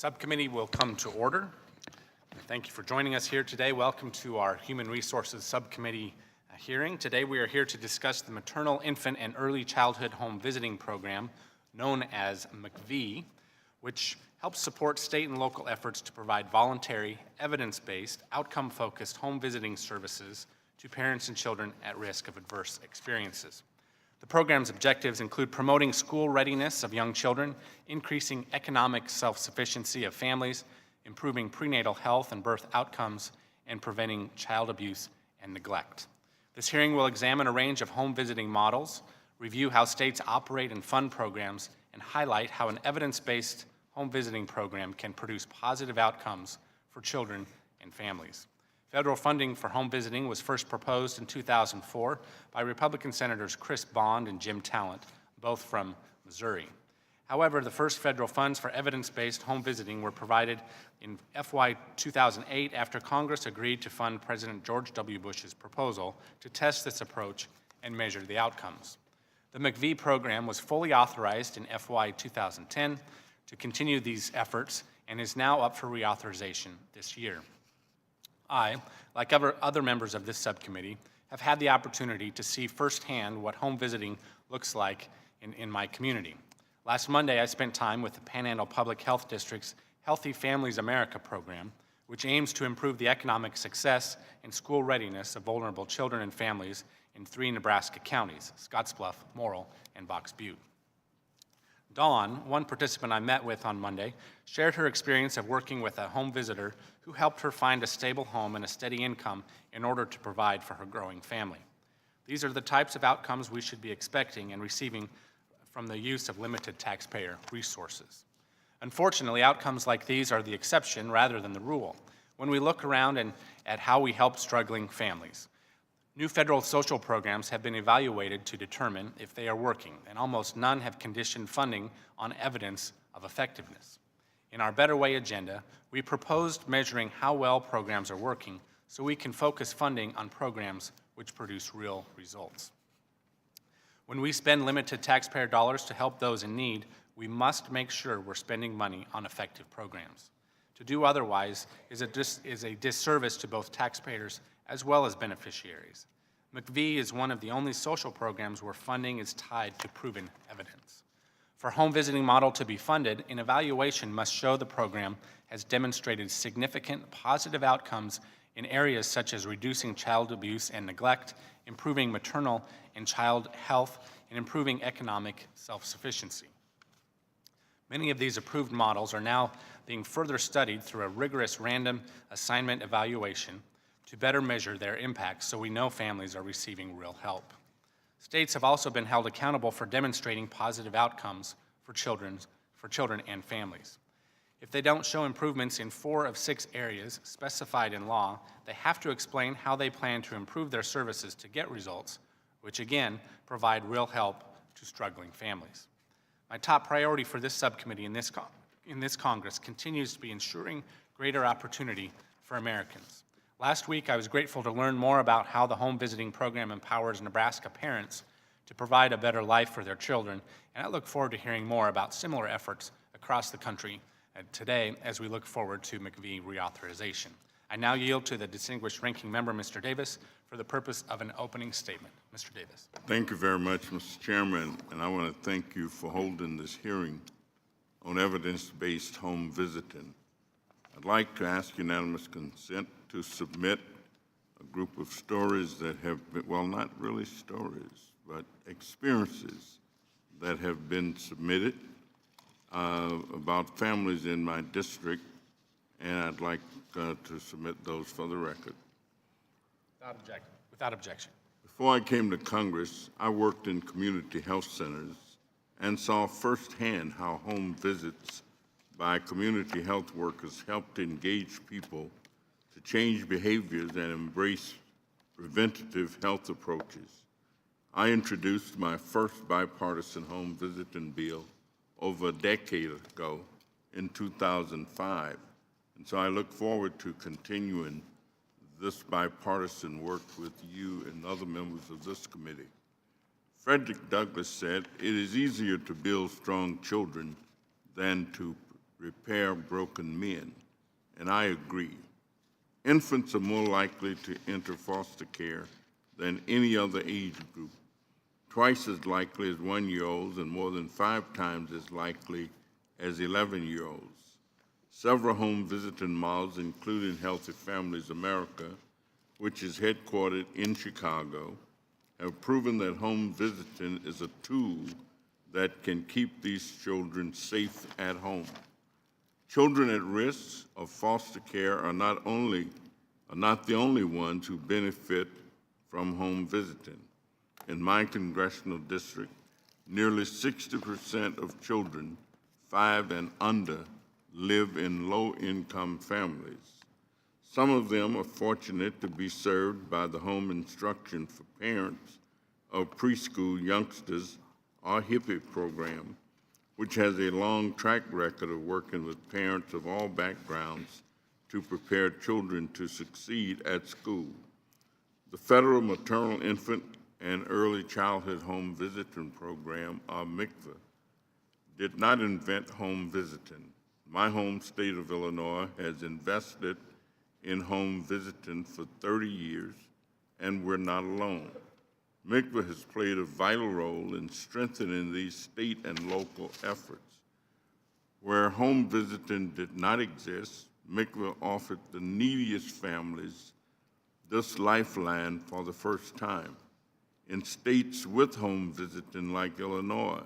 Subcommittee will come to order. Thank you for joining us here today. Welcome to our Human Resources Subcommittee hearing. Today we are here to discuss the Maternal, Infant, and Early Childhood Home Visiting Program, known as MCV, which helps support state and local efforts to provide voluntary, evidence-based, outcome-focused home visiting services to parents and children at risk of adverse experiences. The program's objectives include promoting school readiness of young children, increasing economic self-sufficiency of families, improving prenatal health and birth outcomes, and preventing child abuse and neglect. This hearing will examine a range of home visiting models, review how states operate and fund programs, and highlight how an evidence-based home visiting program can produce positive outcomes for children and families. Federal funding for home visiting was first proposed in 2004 by Republican Senators Chris Bond and Jim Talent, both from Missouri. However, the first federal funds for evidence-based home visiting were provided in FY 2008 after Congress agreed to fund President George W. Bush's proposal to test this approach and measure the outcomes. The MCV program was fully authorized in FY 2010 to continue these efforts and is now up for reauthorization this year. I, like other members of this subcommittee, have had the opportunity to see firsthand what home visiting looks like in my community. Last Monday, I spent time with the Panhandle Public Health District's Healthy Families America program, which aims to improve the economic success and school readiness of vulnerable children and families in 3 Nebraska counties, Scottsbluff, Morrill, and Box Butte. Dawn, one participant I met with on Monday, shared her experience of working with a home visitor who helped her find a stable home and a steady income in order to provide for her growing family. These are the types of outcomes we should be expecting and receiving from the use of limited taxpayer resources. Unfortunately, outcomes like these are the exception rather than the rule. When we look around at how we help struggling families, new federal social programs have been evaluated to determine if they are working, and almost none have conditioned funding on evidence of effectiveness. In our Better Way agenda, we proposed measuring how well programs are working so we can focus funding on programs which produce real results. When we spend limited taxpayer dollars to help those in need, we must make sure we're spending money on effective programs. To do otherwise is a disservice to both taxpayers as well as beneficiaries. MCV is one of the only social programs where funding is tied to proven evidence. For a home visiting model to be funded, an evaluation must show the program has demonstrated significant positive outcomes in areas such as reducing child abuse and neglect, improving maternal and child health, and improving economic self-sufficiency. Many of these approved models are now being further studied through a rigorous random assignment evaluation to better measure their impact so we know families are receiving real help. States have also been held accountable for demonstrating positive outcomes for children and families. If they don't show improvements in 4 of 6 areas specified in law, they have to explain how they plan to improve their services to get results, which again provide real help to struggling families. My top priority for this subcommittee in this Congress continues to be ensuring greater opportunity for Americans. Last week, I was grateful to learn more about how the home visiting program empowers Nebraska parents to provide a better life for their children, and I look forward to hearing more about similar efforts across the country today as we look forward to MCV reauthorization. I now yield to the distinguished ranking member, Mr. Davis, for the purpose of an opening statement. Mr. Davis. Thank you very much, Mr. Chairman, and I want to thank you for holding this hearing on evidence-based home visiting. I'd like to ask unanimous consent to submit a group of stories that have been, well, not really stories, but experiences that have been submitted about families in my district, and I'd like to submit those for the record. Without objection. Before I came to Congress, I worked in community health centers and saw firsthand how home visits by community health workers helped engage people to change behaviors and embrace preventative health approaches. I introduced my first bipartisan home visiting bill over a decade ago in 2005, and so I look forward to continuing this bipartisan work with you and other members of this committee. Frederick Douglass said, "It is easier to build strong children than to repair broken men, and I agree. Infants are more likely to enter foster care than any other age group, twice as likely as 1-year-olds and more than 5 times as likely as 11-year-olds. Several home visiting models, including Healthy Families America, which is headquartered in Chicago, have proven that home visiting is a tool that can keep these children safe at home. Children at risk of foster care are not the only ones who benefit from home visiting. In my congressional district, nearly 60% of children 5 and under live in low-income families. Some of them are fortunate to be served by the Home Instruction for Parents of Preschool Youngsters, or HIPPY program, which has a long track record of working with parents of all backgrounds to prepare children to succeed at school. The Federal Maternal Infant and Early Childhood Home Visiting Program, or MICVA, did not invent home visiting. My home state of Illinois has invested in home visiting for 30 years, and we're not alone. MICVA has played a vital role in strengthening these state and local efforts. Where home visiting did not exist, MICVA offered the neediest families this lifeline for the first time. In states with home visiting like Illinois,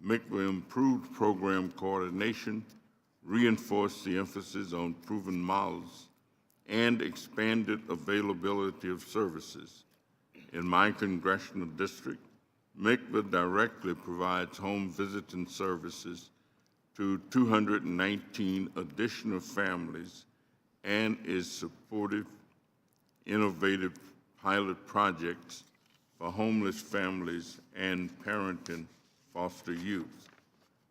MICVA improved program coordination, reinforced the emphasis on proven models, and expanded availability of services. In my congressional district, MICVA directly provides home visiting services to 219 additional families and is supportive, innovative pilot projects for homeless families and parenting foster youth.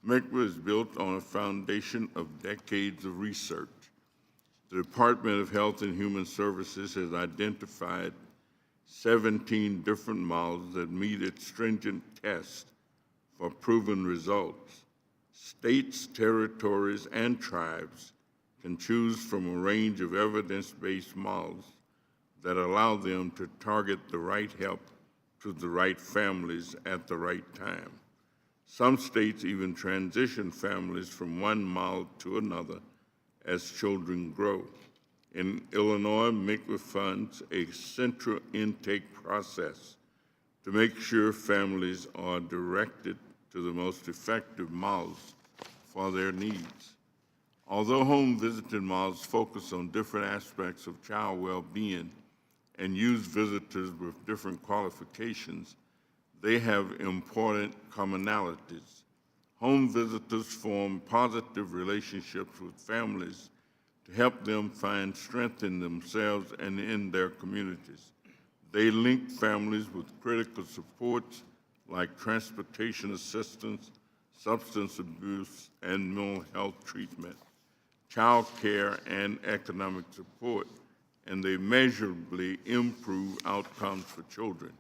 MICVA is built on a foundation of decades of research. The Department of Health and Human Services has identified 17 different models that meet its stringent test for proven results. States, territories, and tribes can choose from a range of evidence-based models that allow them to target the right help to the right families at the right time. Some states even transition families from one model to another as children grow. In Illinois, MICVA funds a central intake process to make sure families are directed to the most effective models for their needs. Although home visiting models focus on different aspects of child well-being and use visitors with different qualifications, they have important commonalities. Home visitors form positive relationships with families to help them find strength in themselves and in their communities. They link families with critical supports like transportation assistance, substance abuse and mental health treatment, child care, and economic support, and they measurably improve outcomes for children.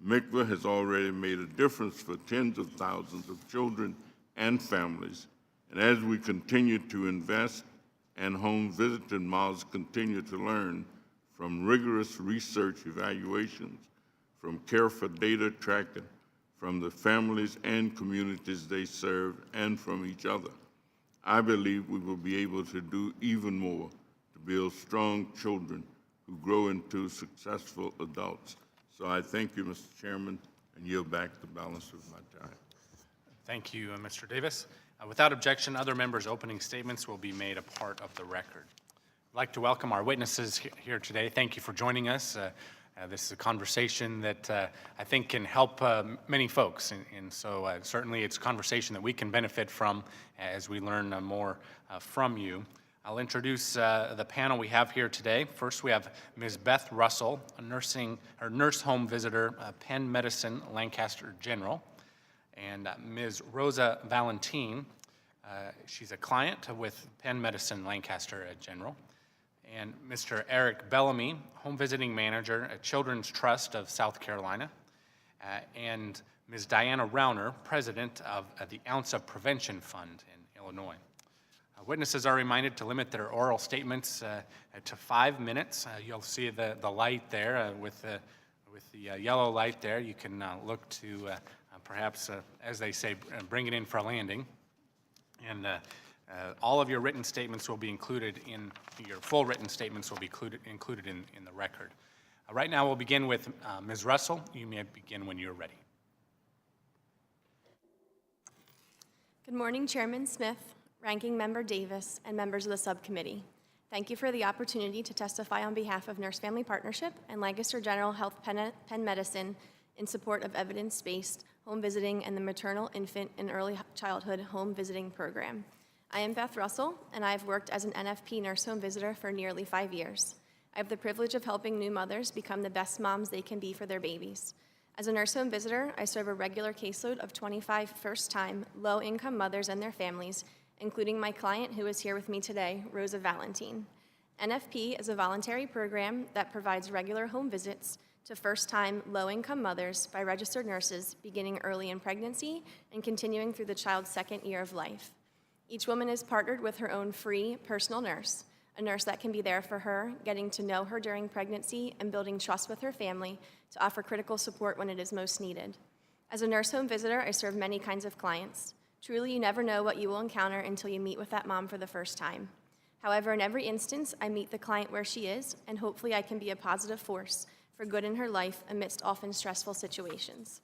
MICVA has already made a difference for tens of thousands of children and families, and as we continue to invest and home visiting models continue to learn from rigorous research evaluations, from careful data tracking, from the families and communities they serve, and from each other, I believe we will be able to do even more to build strong children who grow into successful adults. So I thank you, Mr. Chairman, and yield back the balance of my time. Thank you, Mr. Davis. Without objection, other members' opening statements will be made a part of the record. I'd like to welcome our witnesses here today. Thank you for joining us. This is a conversation that I think can help many folks, and so certainly it's a conversation that we can benefit from as we learn more from you. I'll introduce the panel we have here today. First, we have Ms. Beth Russell, a nurse home visitor, Penn Medicine, Lancaster General, and Ms. Rosa Valentine. She's a client with Penn Medicine, Lancaster General. And Mr. Eric Bellamy, home visiting manager at Children's Trust of South Carolina, and Ms. Diana Rauner, president of the Ounce of Prevention Fund in Illinois. Witnesses are reminded to limit their oral statements to 5 minutes. You'll see the light there with the yellow light there. You can look to perhaps, as they say, bring it in for a landing. And all of your written statements will be included in, your full written statements will be included in the record. Right now we'll begin with Ms. Russell. You may begin when you're ready. Good morning, Chairman Smith, Ranking Member Davis, and members of the subcommittee. Thank you for the opportunity to testify on behalf of Nurse Family Partnership and Lancaster General Health Penn Medicine in support of evidence-based home visiting and the maternal, infant, and early childhood home visiting program. I am Beth Russell, and I've worked as an NFP nurse home visitor for nearly 5 years. I have the privilege of helping new mothers become the best moms they can be for their babies. As a nurse home visitor, I serve a regular caseload of 25 first-time, low-income mothers and their families, including my client who is here with me today, Rosa Valentine. NFP is a voluntary program that provides regular home visits to first-time, low-income mothers by registered nurses beginning early in pregnancy and continuing through the child's second year of life. Each woman is partnered with her own free personal nurse, a nurse that can be there for her, getting to know her during pregnancy and building trust with her family to offer critical support when it is most needed. As a nurse home visitor, I serve many kinds of clients. Truly, you never know what you will encounter until you meet with that mom for the first time. However, in every instance, I meet the client where she is, and hopefully I can be a positive force for good in her life amidst often stressful situations.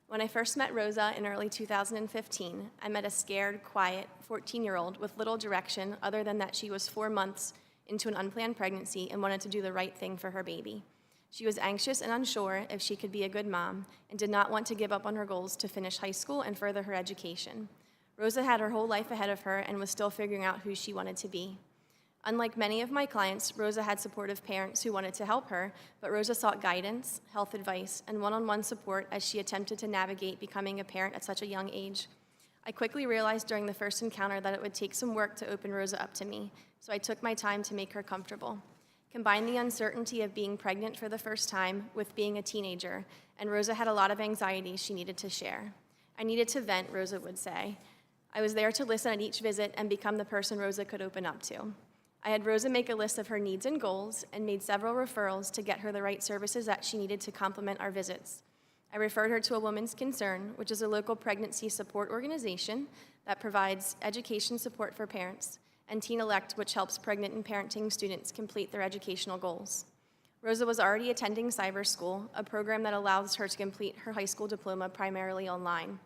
When I first met Rosa in early 2015, I met a scared, quiet 14-year-old with little direction other than that she was 4 months into an unplanned pregnancy and wanted to do the right thing for her baby. She was anxious and unsure if she could be a good mom and did not want to give up on her goals to finish high school and further her education. Rosa had her whole life ahead of her and was still figuring out who she wanted to be. Unlike many of my clients, Rosa had supportive parents who wanted to help her, but Rosa sought guidance, health advice, and one-on-one support as she attempted to navigate becoming a parent at such a young age. I quickly realized during the first encounter that it would take some work to open Rosa up to me, so I took my time to make her comfortable. Combine the uncertainty of being pregnant for the first time with being a teenager, and Rosa had a lot of anxiety she needed to share. I needed to vent, Rosa would say. I was there to listen at each visit and become the person Rosa could open up to. I had Rosa make a list of her needs and goals and made several referrals to get her the right services that she needed to complement our visits. I referred her to a Woman's Concern, which is a local pregnancy support organization that provides education support for parents, and Teen Elect, which helps pregnant and parenting students complete their educational goals. Rosa was already attending cyber school, a program that allows her to complete her high school diploma primarily online.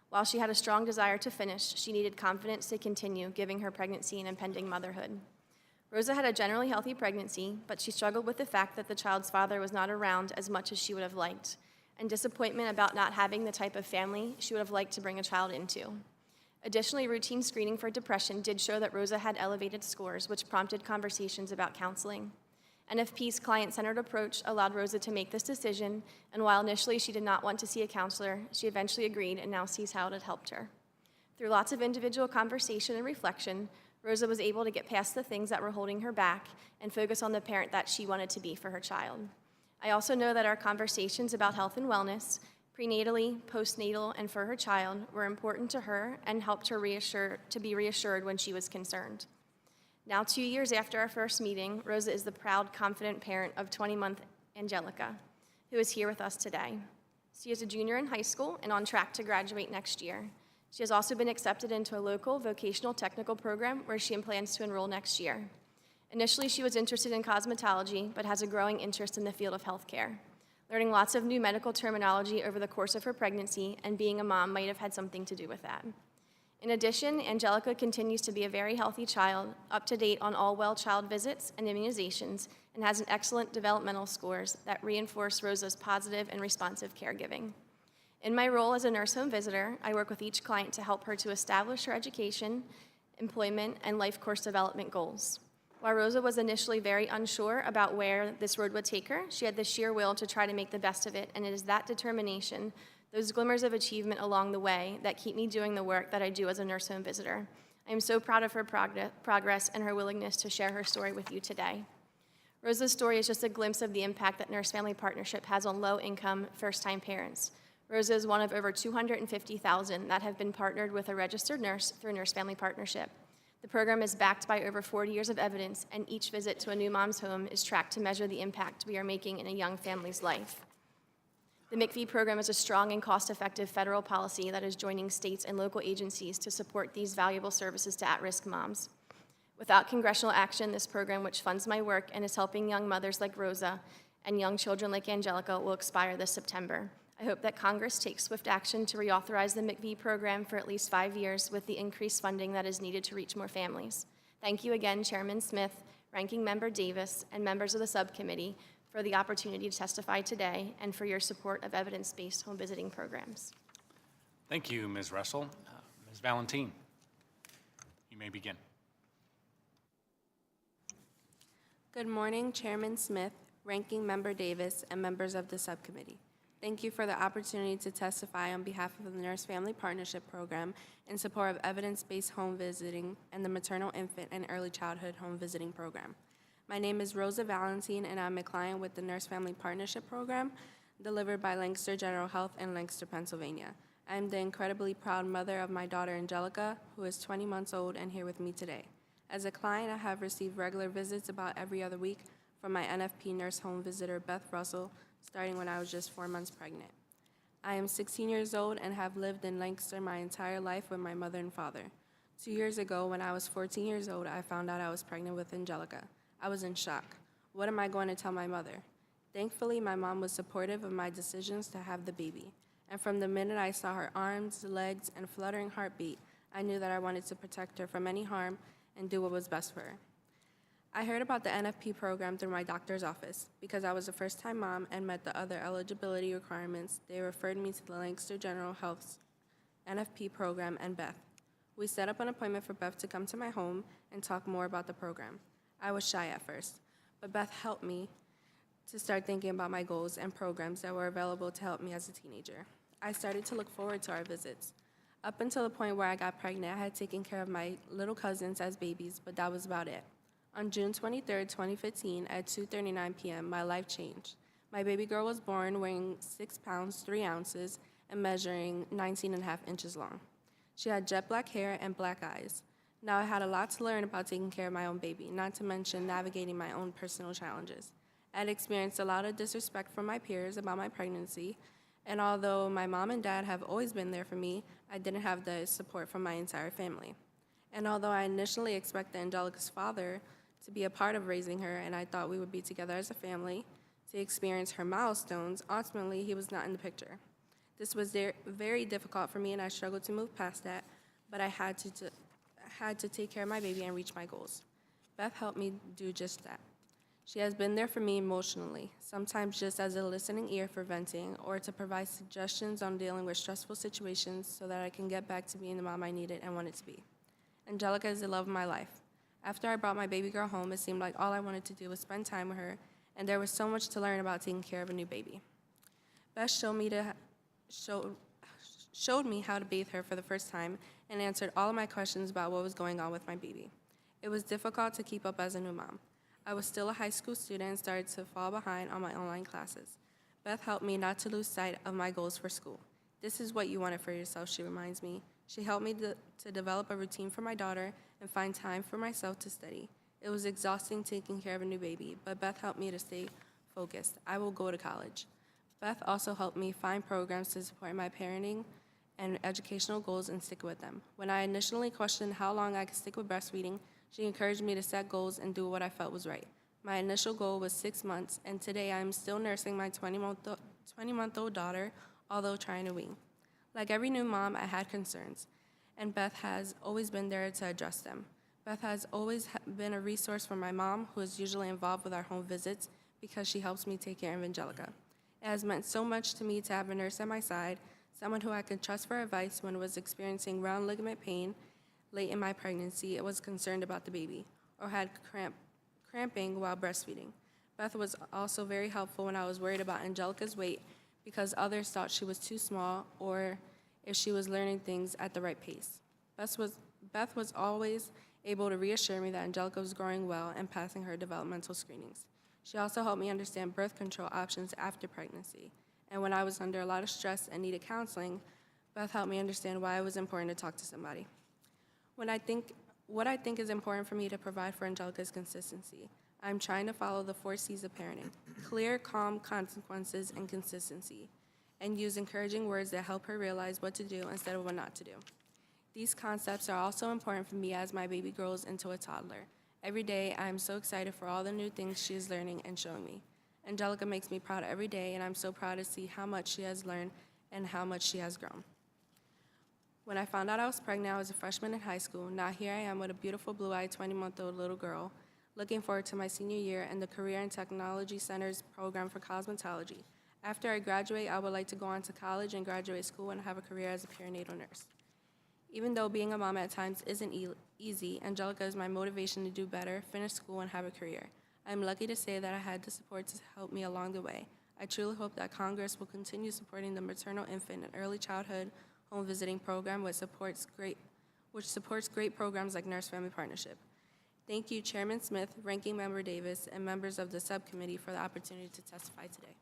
While she had a strong desire to finish, she needed confidence to continue, giving her pregnancy and impending motherhood. Rosa had a generally healthy pregnancy, but she struggled with the fact that the child's father was not around as much as she would have liked, and disappointment about not having the type of family she would have liked to bring a child into. Additionally, routine screening for depression did show that Rosa had elevated scores, which prompted conversations about counseling. NFP's client-centered approach allowed Rosa to make this decision, and while initially she did not want to see a counselor, she eventually agreed and now sees how it had helped her. Through lots of individual conversation and reflection, Rosa was able to get past the things that were holding her back and focus on the parent that she wanted to be for her child. I also know that our conversations about health and wellness, prenatally, postnatal, and for her child, were important to her and helped her be reassured when she was concerned. Now, 2 years after our first meeting, Rosa is the proud, confident parent of 20-month Angelica, who is here with us today. She is a junior in high school and on track to graduate next year. She has also been accepted into a local vocational technical program where she plans to enroll next year. Initially, she was interested in cosmetology, but has a growing interest in the field of healthcare. Learning lots of new medical terminology over the course of her pregnancy and being a mom might have had something to do with that. In addition, Angelica continues to be a very healthy child, up to date on all well child visits and immunizations, and has an excellent developmental scores that reinforce Rosa's positive and responsive caregiving. In my role as a nurse home visitor, I work with each client to help her to establish her education, employment, and life course development goals. While Rosa was initially very unsure about where this road would take her, she had the sheer will to try to make the best of it, and it is that determination, those glimmers of achievement along the way, that keep me doing the work that I do as a nurse home visitor. I am so proud of her progress and her willingness to share her story with you today. Rosa's story is just a glimpse of the impact that Nurse Family Partnership has on low-income, first-time parents. Rosa is one of over 250,000 that have been partnered with a registered nurse through Nurse Family Partnership. The program is backed by over 40 years of evidence, and each visit to a new mom's home is tracked to measure the impact we are making in a young family's life. The MCV program is a strong and cost-effective federal policy that is joining states and local agencies to support these valuable services to at-risk moms. Without congressional action, this program, which funds my work and is helping young mothers like Rosa and young children like Angelica, will expire this September. I hope that Congress takes swift action to reauthorize the MCV program for at least 5 years with the increased funding that is needed to reach more families. Thank you again, Chairman Smith, Ranking Member Davis, and members of the subcommittee for the opportunity to testify today and for your support of evidence-based home visiting programs. Thank you, Ms. Russell. Ms. Valentine, you may begin. Good morning, Chairman Smith, Ranking Member Davis, and members of the subcommittee. Thank you for the opportunity to testify on behalf of the Nurse Family Partnership Program in support of evidence-based home visiting and the Maternal, Infant, and Early Childhood Home Visiting Program. My name is Rosa Valentine, and I'm a client with the Nurse Family Partnership Program, delivered by Lancaster General Health in Lancaster, Pennsylvania. I am the incredibly proud mother of my daughter, Angelica, who is 20 months old and here with me today. As a client, I have received regular visits about every other week from my NFP nurse home visitor, Beth Russell, starting when I was just 4 months pregnant. I am 16 years old and have lived in Lancaster my entire life with my mother and father. 2 years ago, when I was 14 years old, I found out I was pregnant with Angelica. I was in shock. What am I going to tell my mother? Thankfully, my mom was supportive of my decisions to have the baby. And from the minute I saw her arms, legs, and fluttering heartbeat, I knew that I wanted to protect her from any harm and do what was best for her. I heard about the NFP program through my doctor's office. Because I was a first-time mom and met the other eligibility requirements, they referred me to the Lancaster General Health's NFP program and Beth. We set up an appointment for Beth to come to my home and talk more about the program. I was shy at first, but Beth helped me to start thinking about my goals and programs that were available to help me as a teenager. I started to look forward to our visits. Up until the point where I got pregnant, I had taken care of my little cousins as babies, but that was about it. On June 23, 2015, at 2:39 p.m., my life changed. My baby girl was born weighing 6 pounds, 3 ounces, and measuring 19.5 inches long. She had jet black hair and black eyes. Now, I had a lot to learn about taking care of my own baby, not to mention navigating my own personal challenges. I had experienced a lot of disrespect from my peers about my pregnancy, and although my mom and dad have always been there for me, I didn't have the support from my entire family. And although I initially expected Angelica's father to be a part of raising her, and I thought we would be together as a family to experience her milestones, ultimately he was not in the picture. This was very difficult for me, and I struggled to move past that, but I had to take care of my baby and reach my goals. Beth helped me do just that. She has been there for me emotionally, sometimes just as a listening ear for venting or to provide suggestions on dealing with stressful situations so that I can get back to being the mom I needed and wanted to be. Angelica is the love of my life. After I brought my baby girl home, it seemed like all I wanted to do was spend time with her, and there was so much to learn about taking care of a new baby. Beth showed me how to bathe her for the first time and answered all of my questions about what was going on with my baby. It was difficult to keep up as a new mom. I was still a high school student and started to fall behind on my online classes. Beth helped me not to lose sight of my goals for school. This is what you wanted for yourself, she reminds me. She helped me to develop a routine for my daughter and find time for myself to study. It was exhausting taking care of a new baby, but Beth helped me to stay focused. I will go to college. Beth also helped me find programs to support my parenting and educational goals and stick with them. When I initially questioned how long I could stick with breastfeeding, she encouraged me to set goals and do what I felt was right. My initial goal was 6 months, and today I am still nursing my 20-month-old daughter, although trying to wean. Like every new mom, I had concerns, and Beth has always been there to address them. Beth has always been a resource for my mom, who is usually involved with our home visits because she helps me take care of Angelica. It has meant so much to me to have a nurse at my side, someone who I could trust for advice when I was experiencing round ligament pain late in my pregnancy and was concerned about the baby, or had cramping while breastfeeding. Beth was also very helpful when I was worried about Angelica's weight because others thought she was too small or if she was learning things at the right pace. Beth was always able to reassure me that Angelica was growing well and passing her developmental screenings. She also helped me understand birth control options after pregnancy. And when I was under a lot of stress and needed counseling, Beth helped me understand why it was important to talk to somebody. When I think What I think is important for me to provide for Angelica is consistency. I'm trying to follow the 4 C's of parenting: clear, calm consequences, and consistency, and use encouraging words that help her realize what to do instead of what not to do. These concepts are also important for me as my baby grows into a toddler. Every day, I am so excited for all the new things she is learning and showing me. Angelica makes me proud every day, and I'm so proud to see how much she has learned and how much she has grown. When I found out I was pregnant, I was a freshman in high school. Now here I am with a beautiful blue-eyed 20-month-old little girl, looking forward to my senior year and the Career and Technology Center's program for cosmetology. After I graduate, I would like to go on to college and graduate school and have a career as a perinatal nurse. Even though being a mom at times isn't easy, Angelica is my motivation to do better, finish school, and have a career. I'm lucky to say that I had the support to help me along the way. I truly hope that Congress will continue supporting the maternal, infant, and early childhood home visiting program, which supports great programs like Nurse Family Partnership. Thank you, Chairman Smith, Ranking Member Davis, and members of the subcommittee for the opportunity to testify today.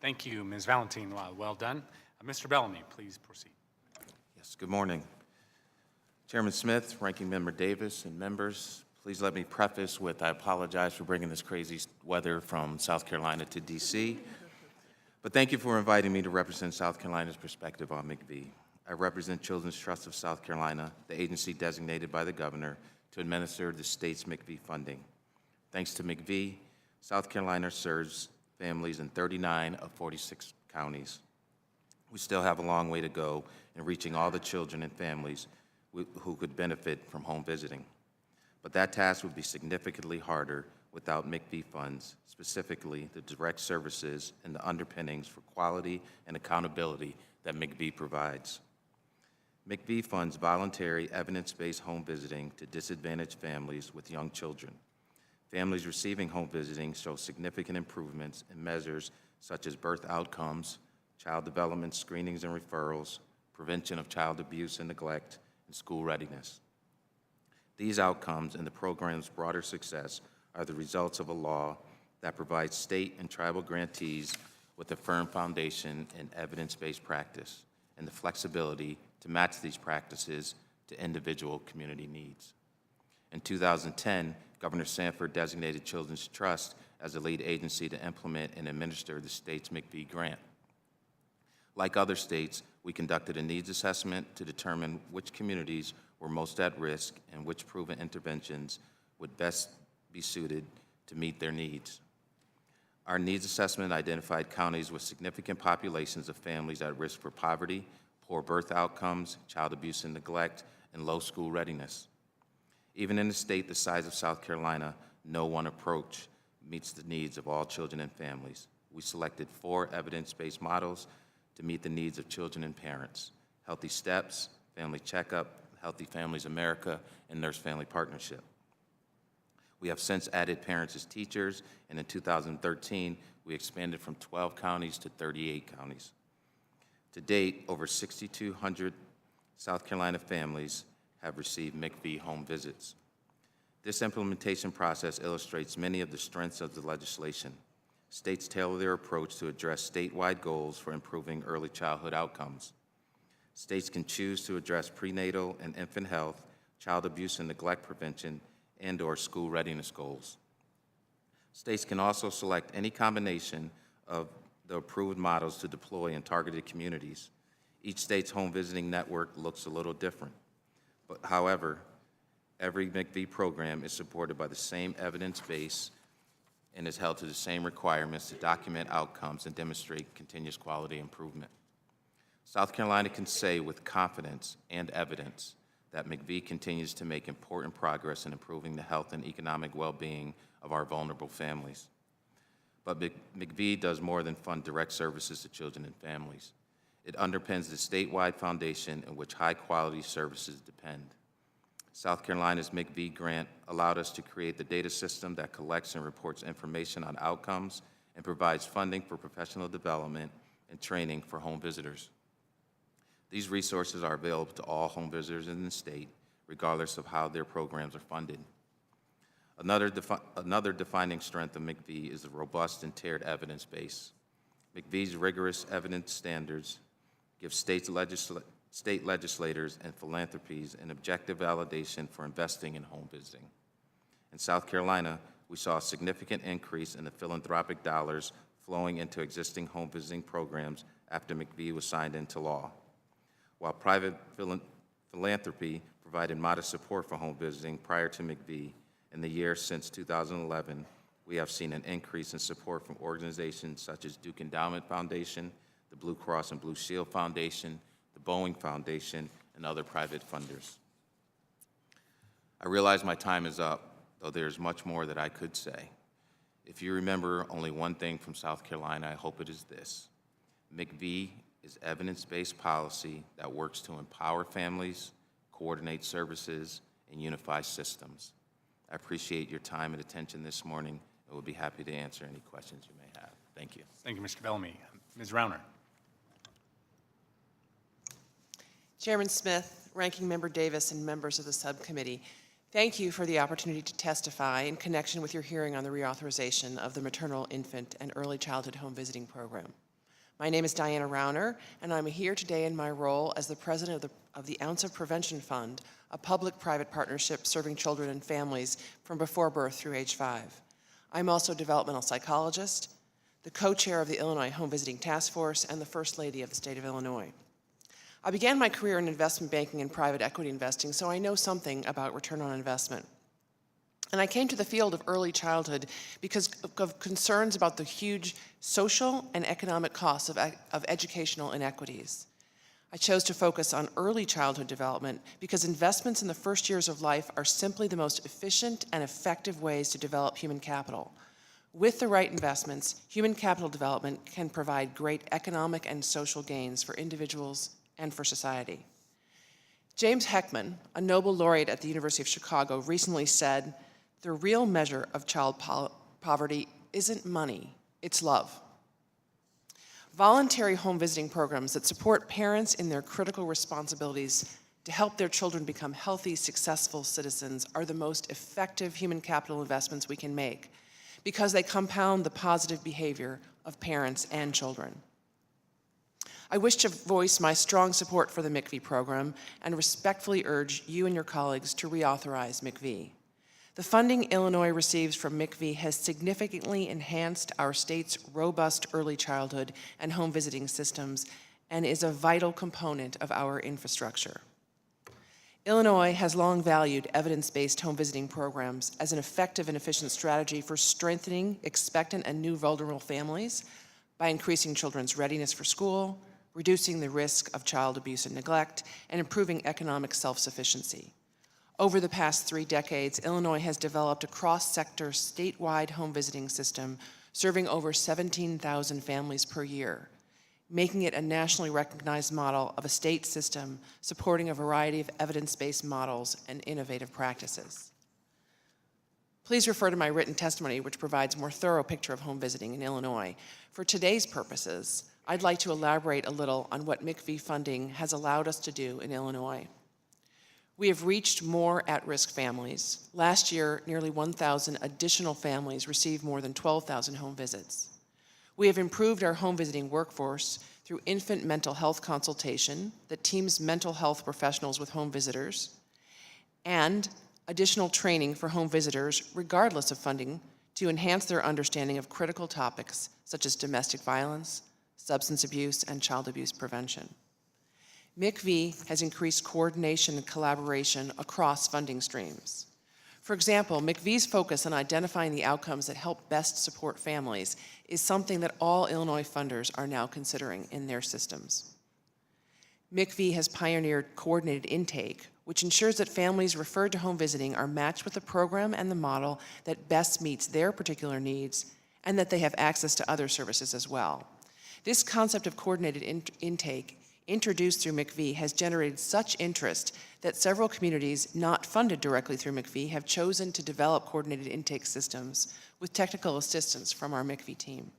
Thank you, Ms. Valentine. Well done. Mr. Bellamy, please proceed. Yes, good morning. Chairman Smith, Ranking Member Davis, and members, please let me preface with I apologize for bringing this crazy weather from South Carolina to D.C., but thank you for inviting me to represent South Carolina's perspective on McV. I represent Children's Trust of South Carolina, the agency designated by the governor to administer the state's McV funding. Thanks to McV, South Carolina serves families in 39 of 46 counties. We still have a long way to go in reaching all the children and families who could benefit from home visiting. But that task would be significantly harder without McV funds, specifically the direct services and the underpinnings for quality and accountability that McV provides. McV funds voluntary, evidence-based home visiting to disadvantaged families with young children. Families receiving home visiting show significant improvements in measures such as birth outcomes, child development screenings and referrals, prevention of child abuse and neglect, and school readiness. These outcomes and the program's broader success are the results of a law that provides state and tribal grantees with a firm foundation in evidence-based practice and the flexibility to match these practices to individual community needs. In 2010, Governor Sanford designated Children's Trust as the lead agency to implement and administer the state's McV grant. Like other states, we conducted a needs assessment to determine which communities were most at risk and which proven interventions would best be suited to meet their needs. Our needs assessment identified counties with significant populations of families at risk for poverty, poor birth outcomes, child abuse and neglect, and low school readiness. Even in a state the size of South Carolina, no one approach meets the needs of all children and families. We selected 4 evidence-based models to meet the needs of children and parents: Healthy Steps, Family Checkup, Healthy Families America, and Nurse Family Partnership. We have since added parents as teachers, and in 2013, we expanded from 12 counties to 38 counties. To date, over 6,200 South Carolina families have received McV home visits. This implementation process illustrates many of the strengths of the legislation. States tailor their approach to address statewide goals for improving early childhood outcomes. States can choose to address prenatal and infant health, child abuse and neglect prevention, and/or school readiness goals. States can also select any combination of the approved models to deploy in targeted communities. Each state's home visiting network looks a little different. But however, every McV program is supported by the same evidence base and is held to the same requirements to document outcomes and demonstrate continuous quality improvement. South Carolina can say with confidence and evidence that McV continues to make important progress in improving the health and economic well-being of our vulnerable families. But McV does more than fund direct services to children and families. It underpins the statewide foundation in which high-quality services depend. South Carolina's McV grant allowed us to create the data system that collects and reports information on outcomes and provides funding for professional development and training for home visitors. These resources are available to all home visitors in the state, regardless of how their programs are funded. Another defining strength of McV is the robust and tiered evidence base. McV's rigorous evidence standards give state state legislators, and philanthropies in objective validation for investing in home visiting. In South Carolina, we saw a significant increase in the philanthropic dollars flowing into existing home visiting programs after McVie was signed into law. While private philanthropy provided modest support for home visiting prior to McVie, in the years since 2011, we have seen an increase in support from organizations such as Duke Endowment Foundation, the Blue Cross and Blue Shield Foundation, the Boeing Foundation, and other private funders. I realize my time is up, though there's much more that I could say. If you remember only one thing from South Carolina, I hope it is this. McVie is evidence-based policy that works to empower families, coordinate services, and unify systems. I appreciate your time and attention this morning, and will be happy to answer any questions you may have. Thank you. Thank you, Mr. Bellamy. Ms. Rauner. Chairman Smith, Ranking Member Davis, and members of the subcommittee, thank you for the opportunity to testify in connection with your hearing on the reauthorization of the Maternal, Infant, and Early Childhood Home Visiting Program. My name is Diana Rauner, and I'm here today in my role as the president of the Ounce of Prevention Fund, a public-private partnership serving children and families from before birth through age 5. I'm also a developmental psychologist, the co-chair of the Illinois Home Visiting Task Force, and the First Lady of the state of Illinois. I began my career in investment banking and private equity investing, so I know something about return on investment. And I came to the field of early childhood because of concerns about the huge social and economic costs of educational inequities. I chose to focus on early childhood development because investments in the first years of life are simply the most efficient and effective ways to develop human capital. With the right investments, human capital development can provide great economic and social gains for individuals and for society. James Heckman, a Nobel laureate at the University of Chicago, recently said, "The real measure of child poverty isn't money, it's love." Voluntary home visiting programs that support parents in their critical responsibilities to help their children become healthy, successful citizens are the most effective human capital investments we can make because they compound the positive behavior of parents and children. I wish to voice my strong support for the MCV program and respectfully urge you and your colleagues to reauthorize MCV. The funding Illinois receives from MCV has significantly enhanced our state's robust early childhood and home visiting systems and is a vital component of our infrastructure. Illinois has long valued evidence-based home visiting programs as an effective and efficient strategy for strengthening expectant and new vulnerable families by increasing children's readiness for school, reducing the risk of child abuse and neglect, and improving economic self-sufficiency. Over the past 3 decades, Illinois has developed a cross-sector statewide home visiting system serving over 17,000 families per year, making it a nationally recognized model of a state system supporting a variety of evidence-based models and innovative practices. Please refer to my written testimony, which provides a more thorough picture of home visiting in Illinois. For today's purposes, I'd like to elaborate a little on what MCV funding has allowed us to do in Illinois. We have reached more at-risk families. Last year, nearly 1,000 additional families received more than 12,000 home visits. We have improved our home visiting workforce through infant mental health consultation that teams mental health professionals with home visitors, and additional training for home visitors, regardless of funding, to enhance their understanding of critical topics such as domestic violence, substance abuse, and child abuse prevention. MCV has increased coordination and collaboration across funding streams. For example, MCV's focus on identifying the outcomes that help best support families is something that all Illinois funders are now considering in their systems. MCV has pioneered coordinated intake, which ensures that families referred to home visiting are matched with the program and the model that best meets their particular needs, and that they have access to other services as well. This concept of coordinated intake, introduced through MCV, has generated such interest that several communities not funded directly through MCV have chosen to develop coordinated intake systems with technical assistance from our MCV team.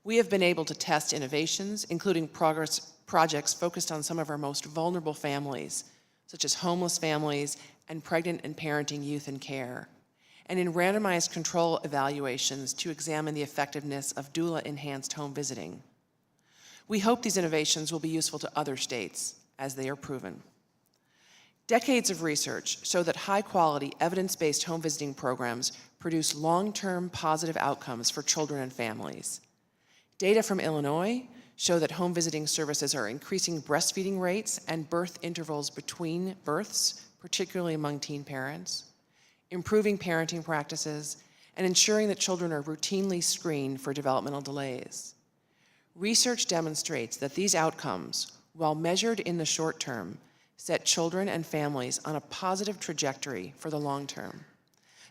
We have been able to test innovations, including projects focused on some of our most vulnerable families, such as homeless families and pregnant and parenting youth in care, and in randomized control evaluations to examine the effectiveness of doula-enhanced home visiting. We hope these innovations will be useful to other states as they are proven. Decades of research show that high-quality, evidence-based home visiting programs produce long-term positive outcomes for children and families. Data from Illinois show that home visiting services are increasing breastfeeding rates and birth intervals between births, particularly among teen parents, improving parenting practices, and ensuring that children are routinely screened for developmental delays. Research demonstrates that these outcomes, while measured in the short term, set children and families on a positive trajectory for the long term.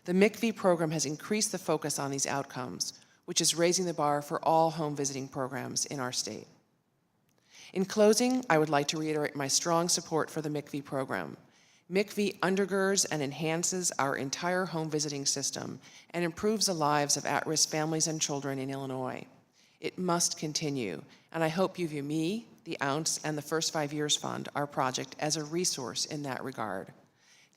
The MICV program has increased the focus on these outcomes, which is raising the bar for all home visiting programs in our state. In closing, I would like to reiterate my strong support for the MICV program. MICV undergirds and enhances our entire home visiting system and improves the lives of at-risk families and children in Illinois. It must continue, and I hope you view me, the Ounce, and the First 5 Years Fund, our project, as a resource in that regard.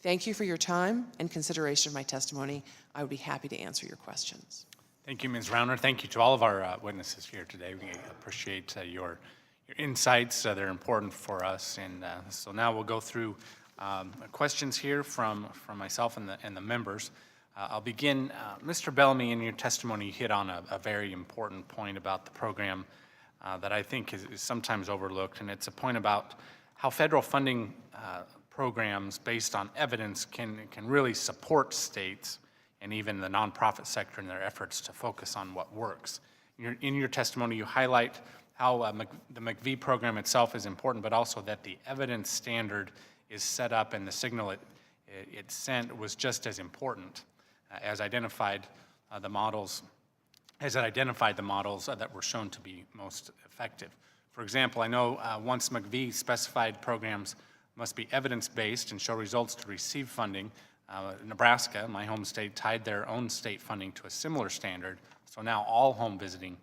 Thank you for your time and consideration of my testimony. I would be happy to answer your questions. Thank you, Ms. Rauner. Thank you to all of our witnesses here today. We appreciate your insights. They're important for us. And so now we'll go through questions here from myself and the members. I'll begin. Mr. Bellamy, in your testimony, you hit on a very important point about the program that I think is sometimes overlooked, and it's a point about how federal funding programs based on evidence can really support states and even the nonprofit sector in their efforts to focus on what works. In your testimony, you highlight how the McV program itself is important, but also that the evidence standard is set up and the signal it sent was just as important as identified the models that were shown to be most effective. For example, I know once McV specified programs must be evidence-based and show results to receive funding, Nebraska, my home state, tied their own state funding to a similar standard. So now all home visiting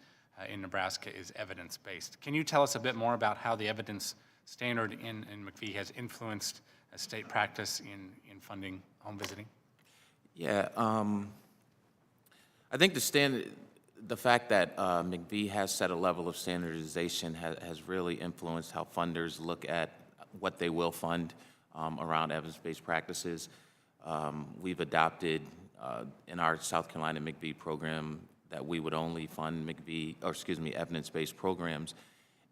in Nebraska is evidence-based. Can you tell us a bit more about how the evidence standard in McV has influenced state practice in funding home visiting? Yeah, I think the fact that McV has set a level of standardization has really influenced how funders look at what they will fund around evidence-based practices. We've adopted in our South Carolina McV program that we would only fund evidence-based programs,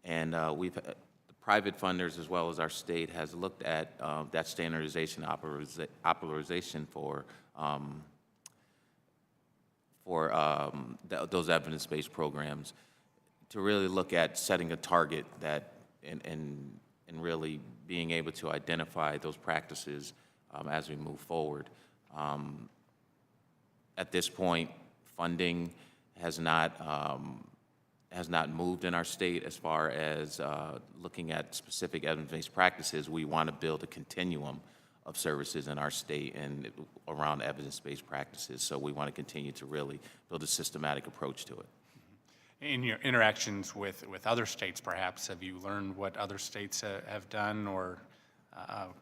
and the private funders as well as our state has looked at that standardization operationalization those evidence-based programs to really look at setting a target that and really being able to identify those practices as we move forward. At this point, funding has not moved in our state as far as looking at specific evidence-based practices. We want to build a continuum of services in our state and around evidence-based practices. So we want to continue to really build a systematic approach to it. In your interactions with other states, perhaps, have you learned what other states have done, or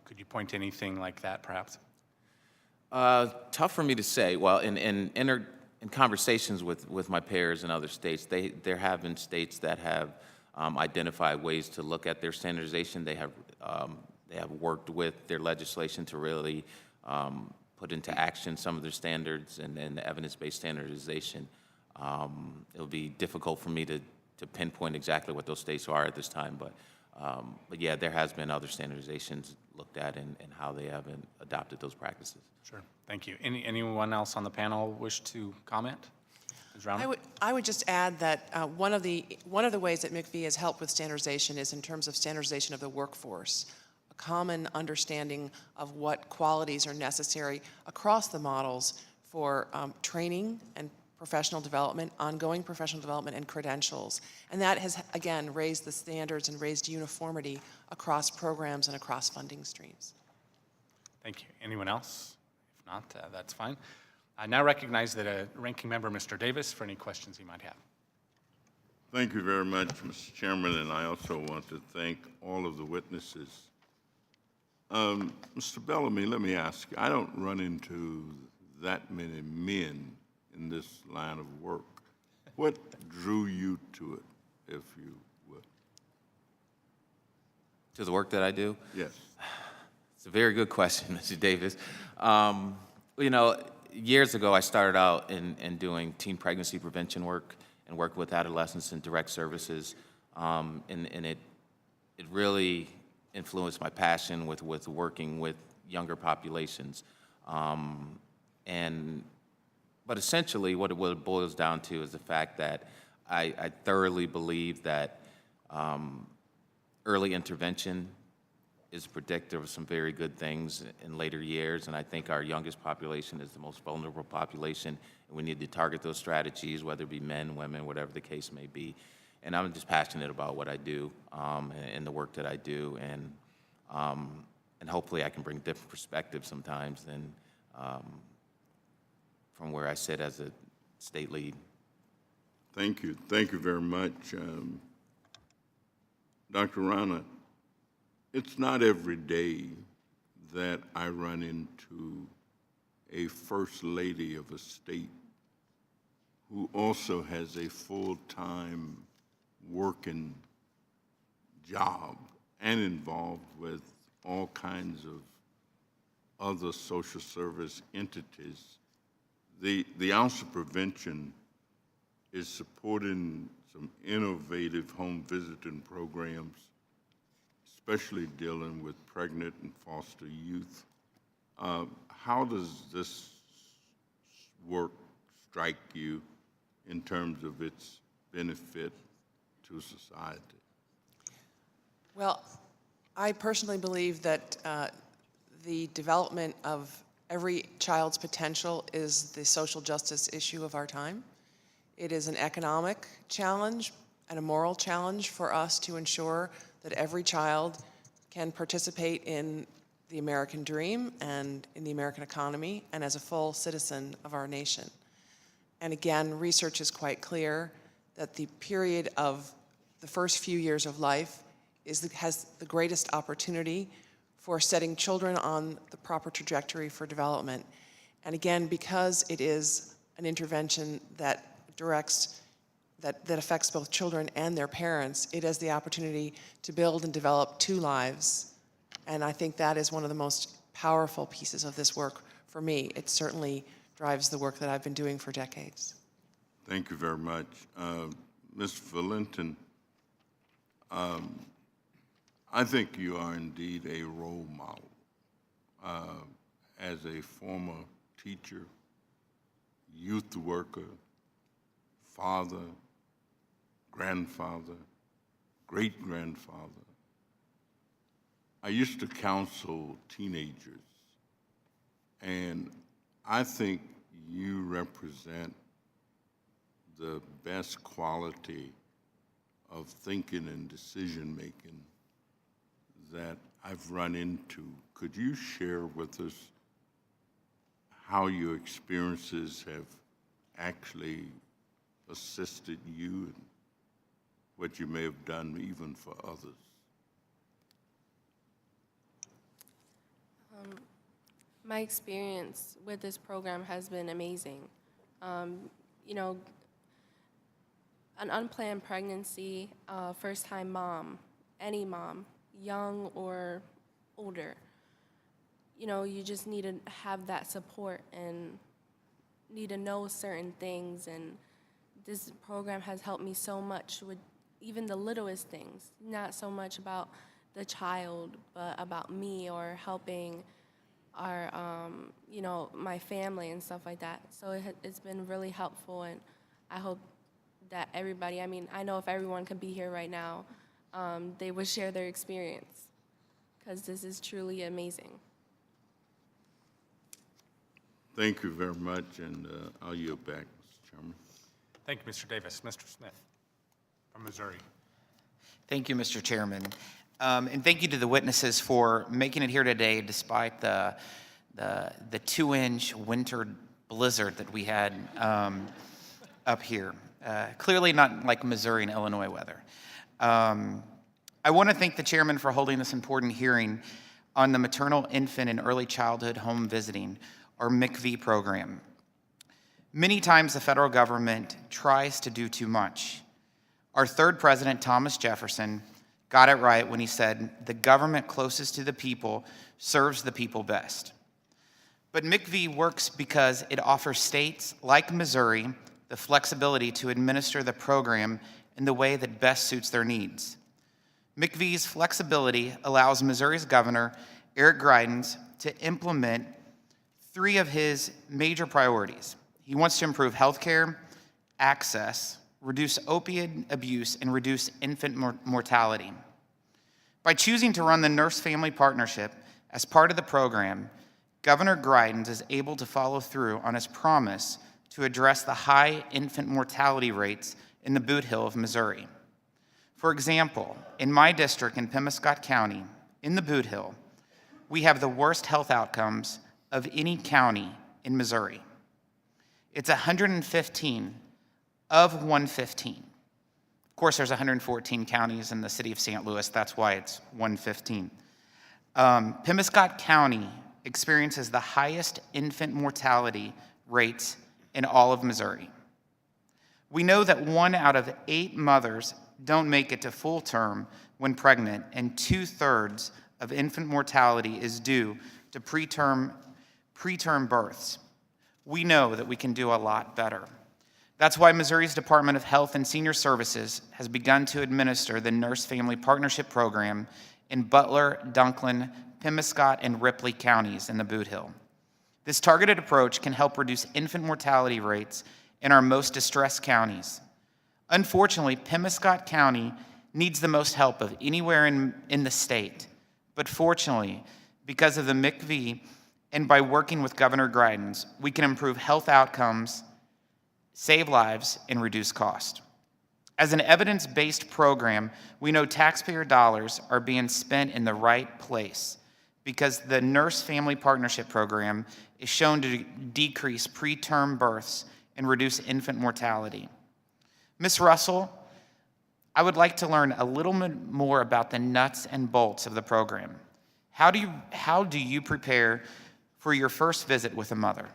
could you point to anything like that, perhaps? Tough for me to say. Well, in conversations with my peers in other states, there have been states that have identified ways to look at their standardization. They have worked with their legislation to really put into action some of their standards and the evidence-based standardization. It'll be difficult for me to pinpoint exactly what those states are at this time, but yeah, there has been other standardizations looked at and how they have adopted those practices. Sure, thank you. Anyone else on the panel wish to comment? Ms. Rauner? I would just add that one of the ways that McV has helped with standardization is in terms of standardization of the workforce, a common understanding of what qualities are necessary across the models for training and professional development, ongoing professional development, and credentials. And that has, again, raised the standards and raised uniformity across programs and across funding streams. Thank you. Anyone else? If not, that's fine. I now recognize that Ranking Member Mr. Davis for any questions he might have. Thank you very much, Mr. Chairman, and I also want to thank all of the witnesses. Mr. Bellamy, let me ask you, I don't run into that many men in this line of work. What drew you to it, if you would? To the work that I do? Yes. It's a very good question, Mr. Davis. You know, years ago, I started out in doing teen pregnancy prevention work and worked with adolescents in direct services, and it really influenced my passion with working with younger populations. But essentially, what it boils down to is the fact that I thoroughly believe that early intervention is predictive of some very good things in later years, and I think our youngest population is the most vulnerable population, and we need to target those strategies, whether it be men, women, whatever the case may be. And I'm just passionate about what I do and the work that I do, and hopefully I can bring different perspectives sometimes than from where I sit as a state lead. Thank you. Thank you very much. Dr. Rana, it's not every day that I run into a first lady of a state who also has a full-time working job and involved with all kinds of other social service entities. The Ounce of Prevention is supporting some innovative home visiting programs, especially dealing with pregnant and foster youth. How does this work strike you in terms of its benefit to society? Well, I personally believe that the development of every child's potential is the social justice issue of our time. It is an economic challenge and a moral challenge for us to ensure that every child can participate in the American dream and in the American economy and as a full citizen of our nation. And again, research is quite clear that the period of the first few years of life has the greatest opportunity for setting children on the proper trajectory for development. And again, because it is an intervention that affects both children and their parents, it has the opportunity to build and develop two lives. And I think that is one of the most powerful pieces of this work for me. It certainly drives the work that I've been doing for decades. Thank you very much. Ms. Valentin, I think you are indeed a role model. As a former teacher, youth worker, father, grandfather, great-grandfather, I used to counsel teenagers, and I think you represent the best quality of thinking and decision-making that I've run into. Could you share with us how your experiences have actually assisted you and what you may have done even for others? My experience with this program has been amazing. You know, an unplanned pregnancy, first-time mom, any mom, young or older, you know, you just need to have that support and need to know certain things. And this program has helped me so much with even the littlest things, not so much about the child, but about me or helping our, you know, my family and stuff like that. So it's been really helpful, and I hope that everybody, I mean, I know if everyone could be here right now, they would share their experience, because this is truly amazing. Thank you very much, and I'll yield back, Mr. Chairman. Thank you, Mr. Davis. Mr. Smith from Missouri. Thank you, Mr. Chairman. And thank you to the witnesses for making it here today despite the 2-inch winter blizzard that we had up here. Clearly not like Missouri and Illinois weather. I want to thank the chairman for holding this important hearing on the Maternal, Infant, and Early Childhood Home Visiting, or MICV program. Many times the federal government tries to do too much. Our third president, Thomas Jefferson, got it right when he said, "The government closest to the people serves the people best." But MCV works because it offers states like Missouri the flexibility to administer the program in the way that best suits their needs. MCV's flexibility allows Missouri's Governor, Eric Greitens, to implement 3 of his major priorities. He wants to improve healthcare, access, reduce opioid abuse, and reduce infant mortality. By choosing to run the Nurse-Family Partnership as part of the program, Governor Greitens is able to follow through on his promise to address the high infant mortality rates in the Boot Hill of Missouri. For example, in my district in Pemiscot County, in the Boot Hill, we have the worst health outcomes of any county in Missouri. It's 115 of 115. Of course, there's 114 counties in the city of St. Louis. That's why it's 115. Pemiscot County experiences the highest infant mortality rates in all of Missouri. We know that 1 out of 8 mothers don't make it to full term when pregnant, and 2/3 of infant mortality is due to preterm births. We know that we can do a lot better. That's why Missouri's Department of Health and Senior Services has begun to administer the Nurse-Family Partnership Program in Butler, Dunklin, Pemiscot, and Ripley counties in the Boot Hill. This targeted approach can help reduce infant mortality rates in our most distressed counties. Unfortunately, Pemiscot County needs the most help of anywhere in the state. But fortunately, because of the MCV and by working with Governor Greitens, we can improve health outcomes, save lives, and reduce cost. As an evidence-based program, we know taxpayer dollars are being spent in the right place because the Nurse-Family Partnership Program is shown to decrease preterm births and reduce infant mortality. Ms. Russell, I would like to learn a little bit more about the nuts and bolts of the program. How do you prepare for your first visit with a mother?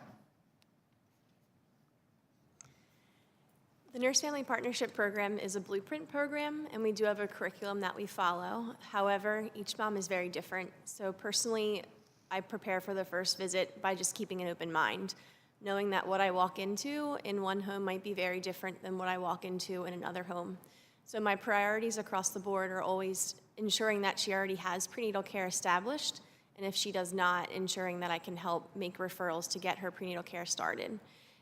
The Nurse-Family Partnership Program is a blueprint program, and we do have a curriculum that we follow. However, each mom is very different. So personally, I prepare for the first visit by just keeping an open mind, knowing that what I walk into in one home might be very different than what I walk into in another home. So my priorities across the board are always ensuring that she already has prenatal care established, and if she does not, ensuring that I can help make referrals to get her prenatal care started.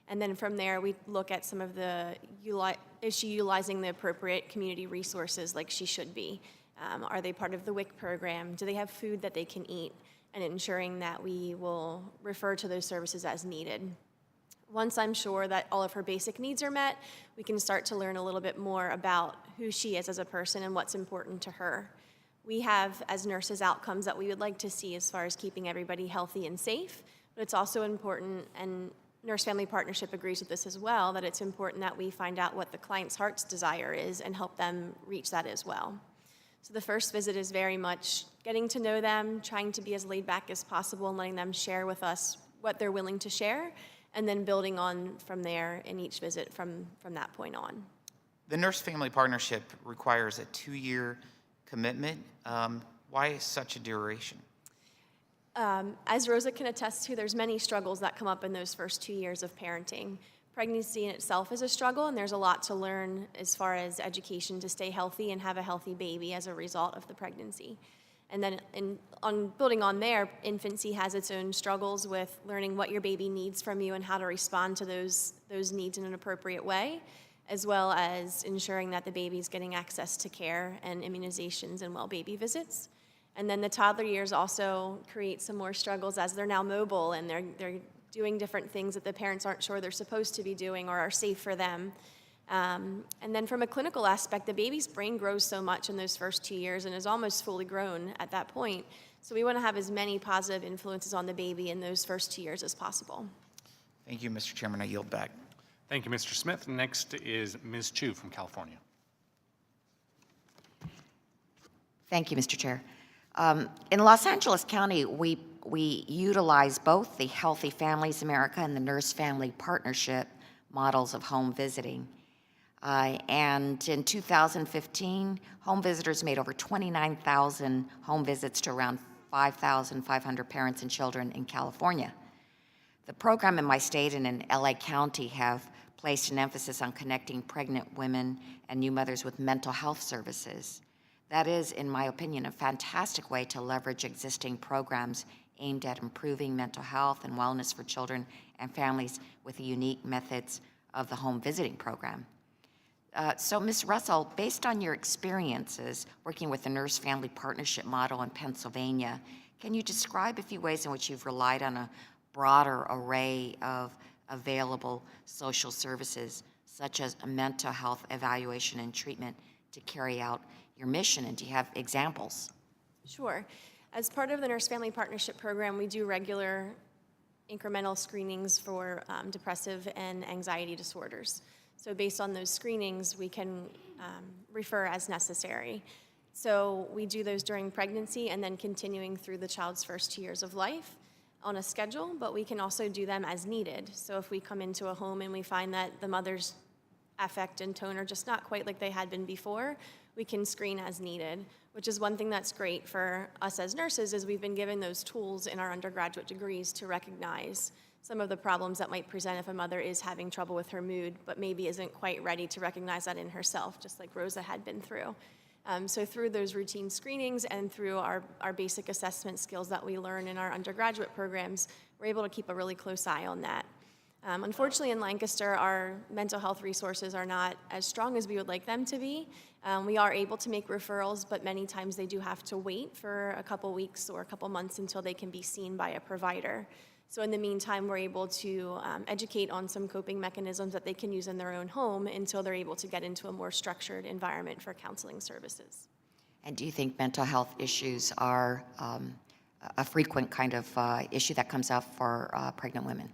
And then from there, we look at some of is she utilizing the appropriate community resources like she should be? Are they part of the WIC program? Do they have food that they can eat? And ensuring that we will refer to those services as needed. Once I'm sure that all of her basic needs are met, we can start to learn a little bit more about who she is as a person and what's important to her. We have, as nurses, outcomes that we would like to see as far as keeping everybody healthy and safe, but it's also important, and Nurse-Family Partnership agrees with this as well, that it's important that we find out what the client's heart's desire is and help them reach that as well. So the first visit is very much getting to know them, trying to be as laid back as possible and letting them share with us what they're willing to share, and then building on from there in each visit from that point on. The Nurse-Family Partnership requires a 2-year commitment. Why such a duration? As Rosa can attest to, there's many struggles that come up in those first 2 years of parenting. Pregnancy in itself is a struggle, and there's a lot to learn as far as education to stay healthy and have a healthy baby as a result of the pregnancy. And then on building on there, infancy has its own struggles with learning what your baby needs from you and how to respond to those needs in an appropriate way, as well as ensuring that the baby's getting access to care and immunizations and well baby visits. And then the toddler years also create some more struggles as they're now mobile and they're doing different things that the parents aren't sure they're supposed to be doing or are safe for them. And then from a clinical aspect, the baby's brain grows so much in those first 2 years and is almost fully grown at that point. So we want to have as many positive influences on the baby in those first 2 years as possible. Thank you, Mr. Chairman. I yield back. Thank you, Mr. Smith. Next is Ms. Chu from California. Thank you, Mr. Chair. In Los Angeles County, we utilize both the Healthy Families America and the Nurse-Family Partnership models of home visiting. And in 2015, home visitors made over 29,000 home visits to around 5,500 parents and children in California. The program in my state and in LA County have placed an emphasis on connecting pregnant women and new mothers with mental health services. That is, in my opinion, a fantastic way to leverage existing programs aimed at improving mental health and wellness for children and families with the unique methods of the home visiting program. So, Ms. Russell, based on your experiences working with the Nurse-Family Partnership model in Pennsylvania, can you describe a few ways in which you've relied on a broader array of available social services, such as a mental health evaluation and treatment, to carry out your mission? And do you have examples? Sure. As part of the Nurse-Family Partnership Program, we do regular incremental screenings for depressive and anxiety disorders. So based on those screenings, we can refer as necessary. So we do those during pregnancy and then continuing through the child's first 2 years of life on a schedule, but we can also do them as needed. So if we come into a home and we find that the mother's affect and tone are just not quite like they had been before, we can screen as needed, which is one thing that's great for us as nurses, is we've been given those tools in our undergraduate degrees to recognize some of the problems that might present if a mother is having trouble with her mood, but maybe isn't quite ready to recognize that in herself, just like Rosa had been through. So through those routine screenings and through our basic assessment skills that we learn in our undergraduate programs, we're able to keep a really close eye on that. Unfortunately, in Lancaster, our mental health resources are not as strong as we would like them to be. We are able to make referrals, but many times they do have to wait for a couple weeks or a couple months until they can be seen by a provider. So in the meantime, we're able to educate on some coping mechanisms that they can use in their own home until they're able to get into a more structured environment for counseling services. And do you think mental health issues are a frequent kind of issue that comes up for pregnant women?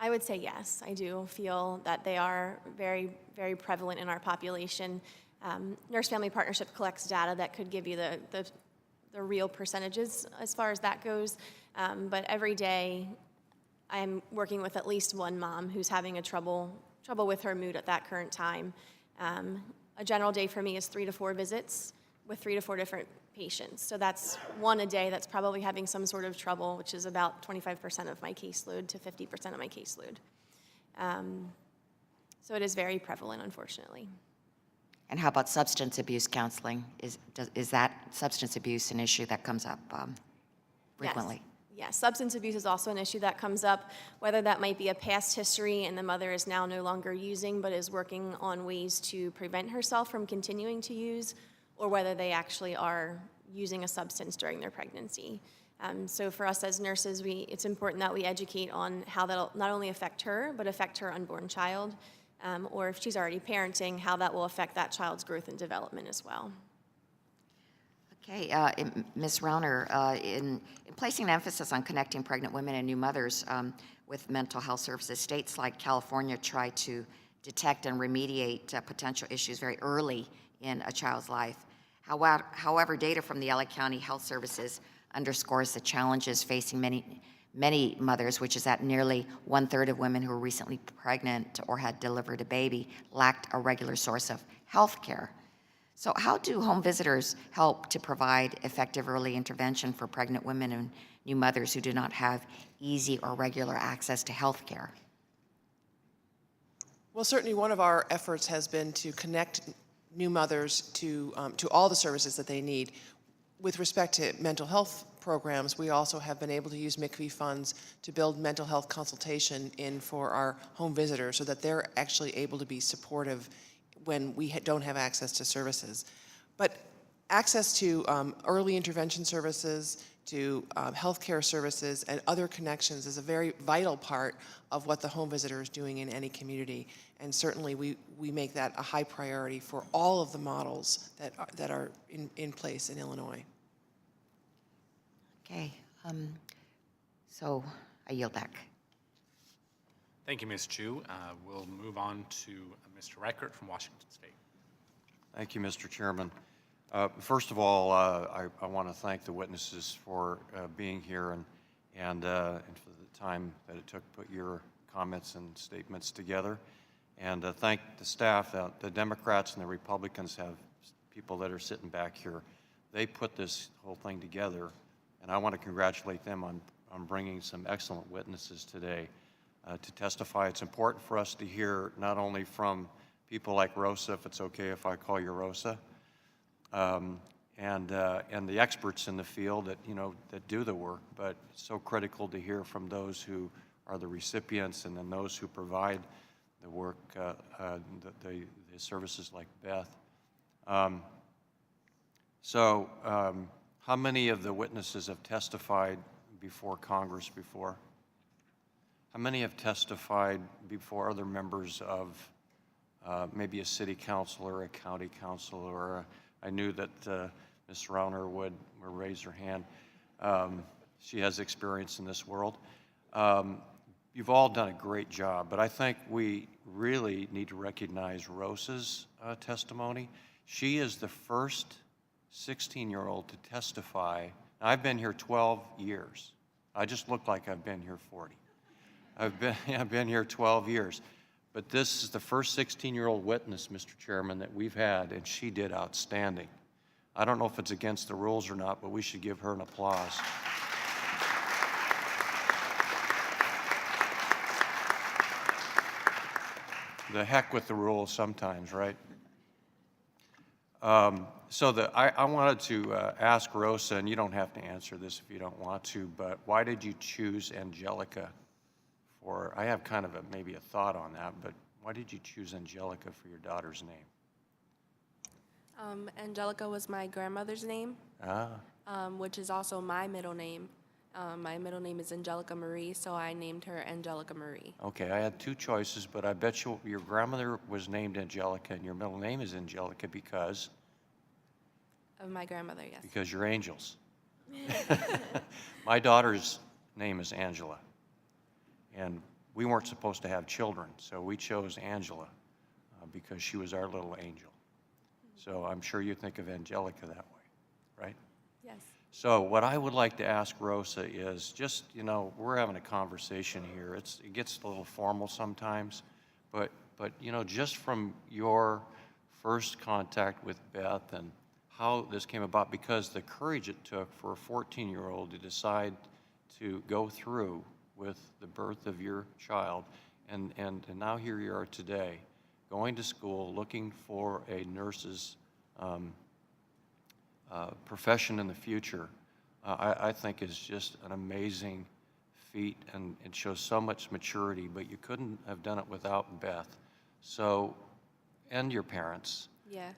I would say yes. I do feel that they are very, very prevalent in our population. Nurse-Family Partnership collects data that could give you the real percentages as far as that goes. But every day, I'm working with at least one mom who's having trouble with her mood at that current time. A general day for me is 3 to 4 visits with 3 to 4 different patients. So that's one a day that's probably having some sort of trouble, which is about 25% of my caseload to 50% of my caseload. So it is very prevalent, unfortunately. And how about substance abuse counseling? Is that substance abuse an issue that comes up frequently? Yes, substance abuse is also an issue that comes up, whether that might be a past history and the mother is now no longer using but is working on ways to prevent herself from continuing to use, or whether they actually are using a substance during their pregnancy. So for us as nurses, it's important that we educate on how that'll not only affect her, but affect her unborn child, or if she's already parenting, how that will affect that child's growth and development as well. Okay, Ms. Rauner, in placing an emphasis on connecting pregnant women and new mothers with mental health services, states like California try to detect and remediate potential issues very early in a child's life. However, data from the LA County Health Services underscores the challenges facing many mothers, which is that nearly 1/3 of women who were recently pregnant or had delivered a baby lacked a regular source of health care. So how do home visitors help to provide effective early intervention for pregnant women and new mothers who do not have easy or regular access to health care? Well, certainly one of our efforts has been to connect new mothers to all the services that they need. With respect to mental health programs, we also have been able to use MCV funds to build mental health consultation in for our home visitors so that they're actually able to be supportive when we don't have access to services. But access to early intervention services, to healthcare services, and other connections is a very vital part of what the home visitor is doing in any community. And certainly we make that a high priority for all of the models that are in place in Illinois. Okay, so I yield back. Thank you, Ms. Chu. We'll move on to Mr. Reichert from Washington State. Thank you, Mr. Chairman. First of all, I want to thank the witnesses for being here and for the time that it took to put your comments and statements together. And thank the staff. The Democrats and the Republicans have people that are sitting back here. They put this whole thing together, and I want to congratulate them on bringing some excellent witnesses today to testify. It's important for us to hear not only from people like Rosa, if it's okay if I call you Rosa, and the experts in the field that, that do the work, but it's so critical to hear from those who are the recipients and then those who provide the work, the services like Beth. How many of the witnesses have testified before Congress before? How many have testified before other members of maybe a city council or a county council, or I knew that Ms. Rauner would raise her hand. She has experience in this world. You've all done a great job, but I think we really need to recognize Rosa's testimony. She is the first 16-year-old to testify. Now, I've been here 12 years. I just look like I've been here 40. I've been here 12 years. But this is the first 16-year-old witness, Mr. Chairman, that we've had, and she did outstanding. I don't know if it's against the rules or not, but we should give her an applause. The heck with the rules sometimes, right? I wanted to ask Rosa, and you don't have to answer this if you don't want to, but why did you choose Angelica? I have kind of maybe a thought on that, but why did you choose Angelica for your daughter's name? Angelica was my grandmother's name, which is also my middle name. My middle name is Angelica Marie, so I named her Angelica Marie. Okay, I had two choices, but I bet you your grandmother was named Angelica, and your middle name is Angelica because? Of my grandmother, yes. Because you're angels. My daughter's name is Angela, and we weren't supposed to have children, so we chose Angela because she was our little angel. So I'm sure you think of Angelica that way, right? Yes. So what I would like to ask Rosa is just, we're having a conversation here. It gets a little formal sometimes, but just from your first contact with Beth and how this came about, because the courage it took for a 14-year-old to decide to go through with the birth of your child, and now here you are today, going to school, looking for a nurse's profession in the future, I think is just an amazing feat, and it shows so much maturity, but you couldn't have done it without Beth. So, and your parents. Yeah.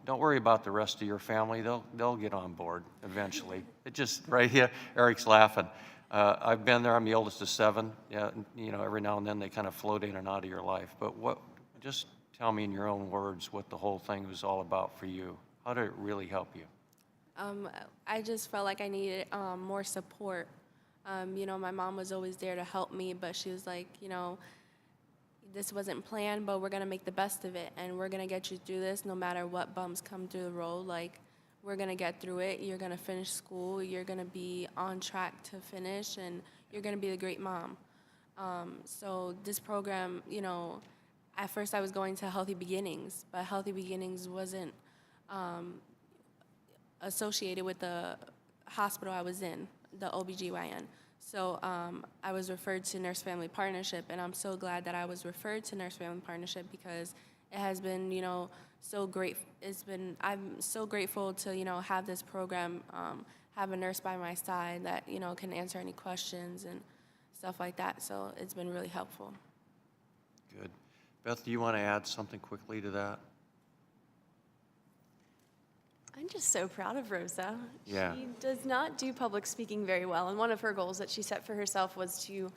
Don't worry about the rest of your family. They'll get on board eventually. It just, right here, Eric's laughing. I've been there. I'm the oldest of 7. Yeah, every now and then they kind of float in and out of your life. But just tell me in your own words what the whole thing was all about for you. How did it really help you? I just felt like I needed more support. My mom was always there to help me, but she was like, this wasn't planned, but we're going to make the best of it, and we're going to get you through this no matter what bumps come through the road. Like, we're going to get through it. You're going to finish school. You're going to be on track to finish, and you're going to be a great mom. So this program, at first I was going to Healthy Beginnings, but Healthy Beginnings wasn't associated with the hospital I was in, the OBGYN. So I was referred to Nurse Family Partnership, and I'm so glad that I was referred to Nurse Family Partnership because it has been, so great. I'm so grateful to, have this program, have a nurse by my side that, can answer any questions and stuff like that. So it's been really helpful. Good. Beth, do you want to add something quickly to that? I'm just so proud of Rosa. Yeah. She does not do public speaking very well, and one of her goals that she set for herself was to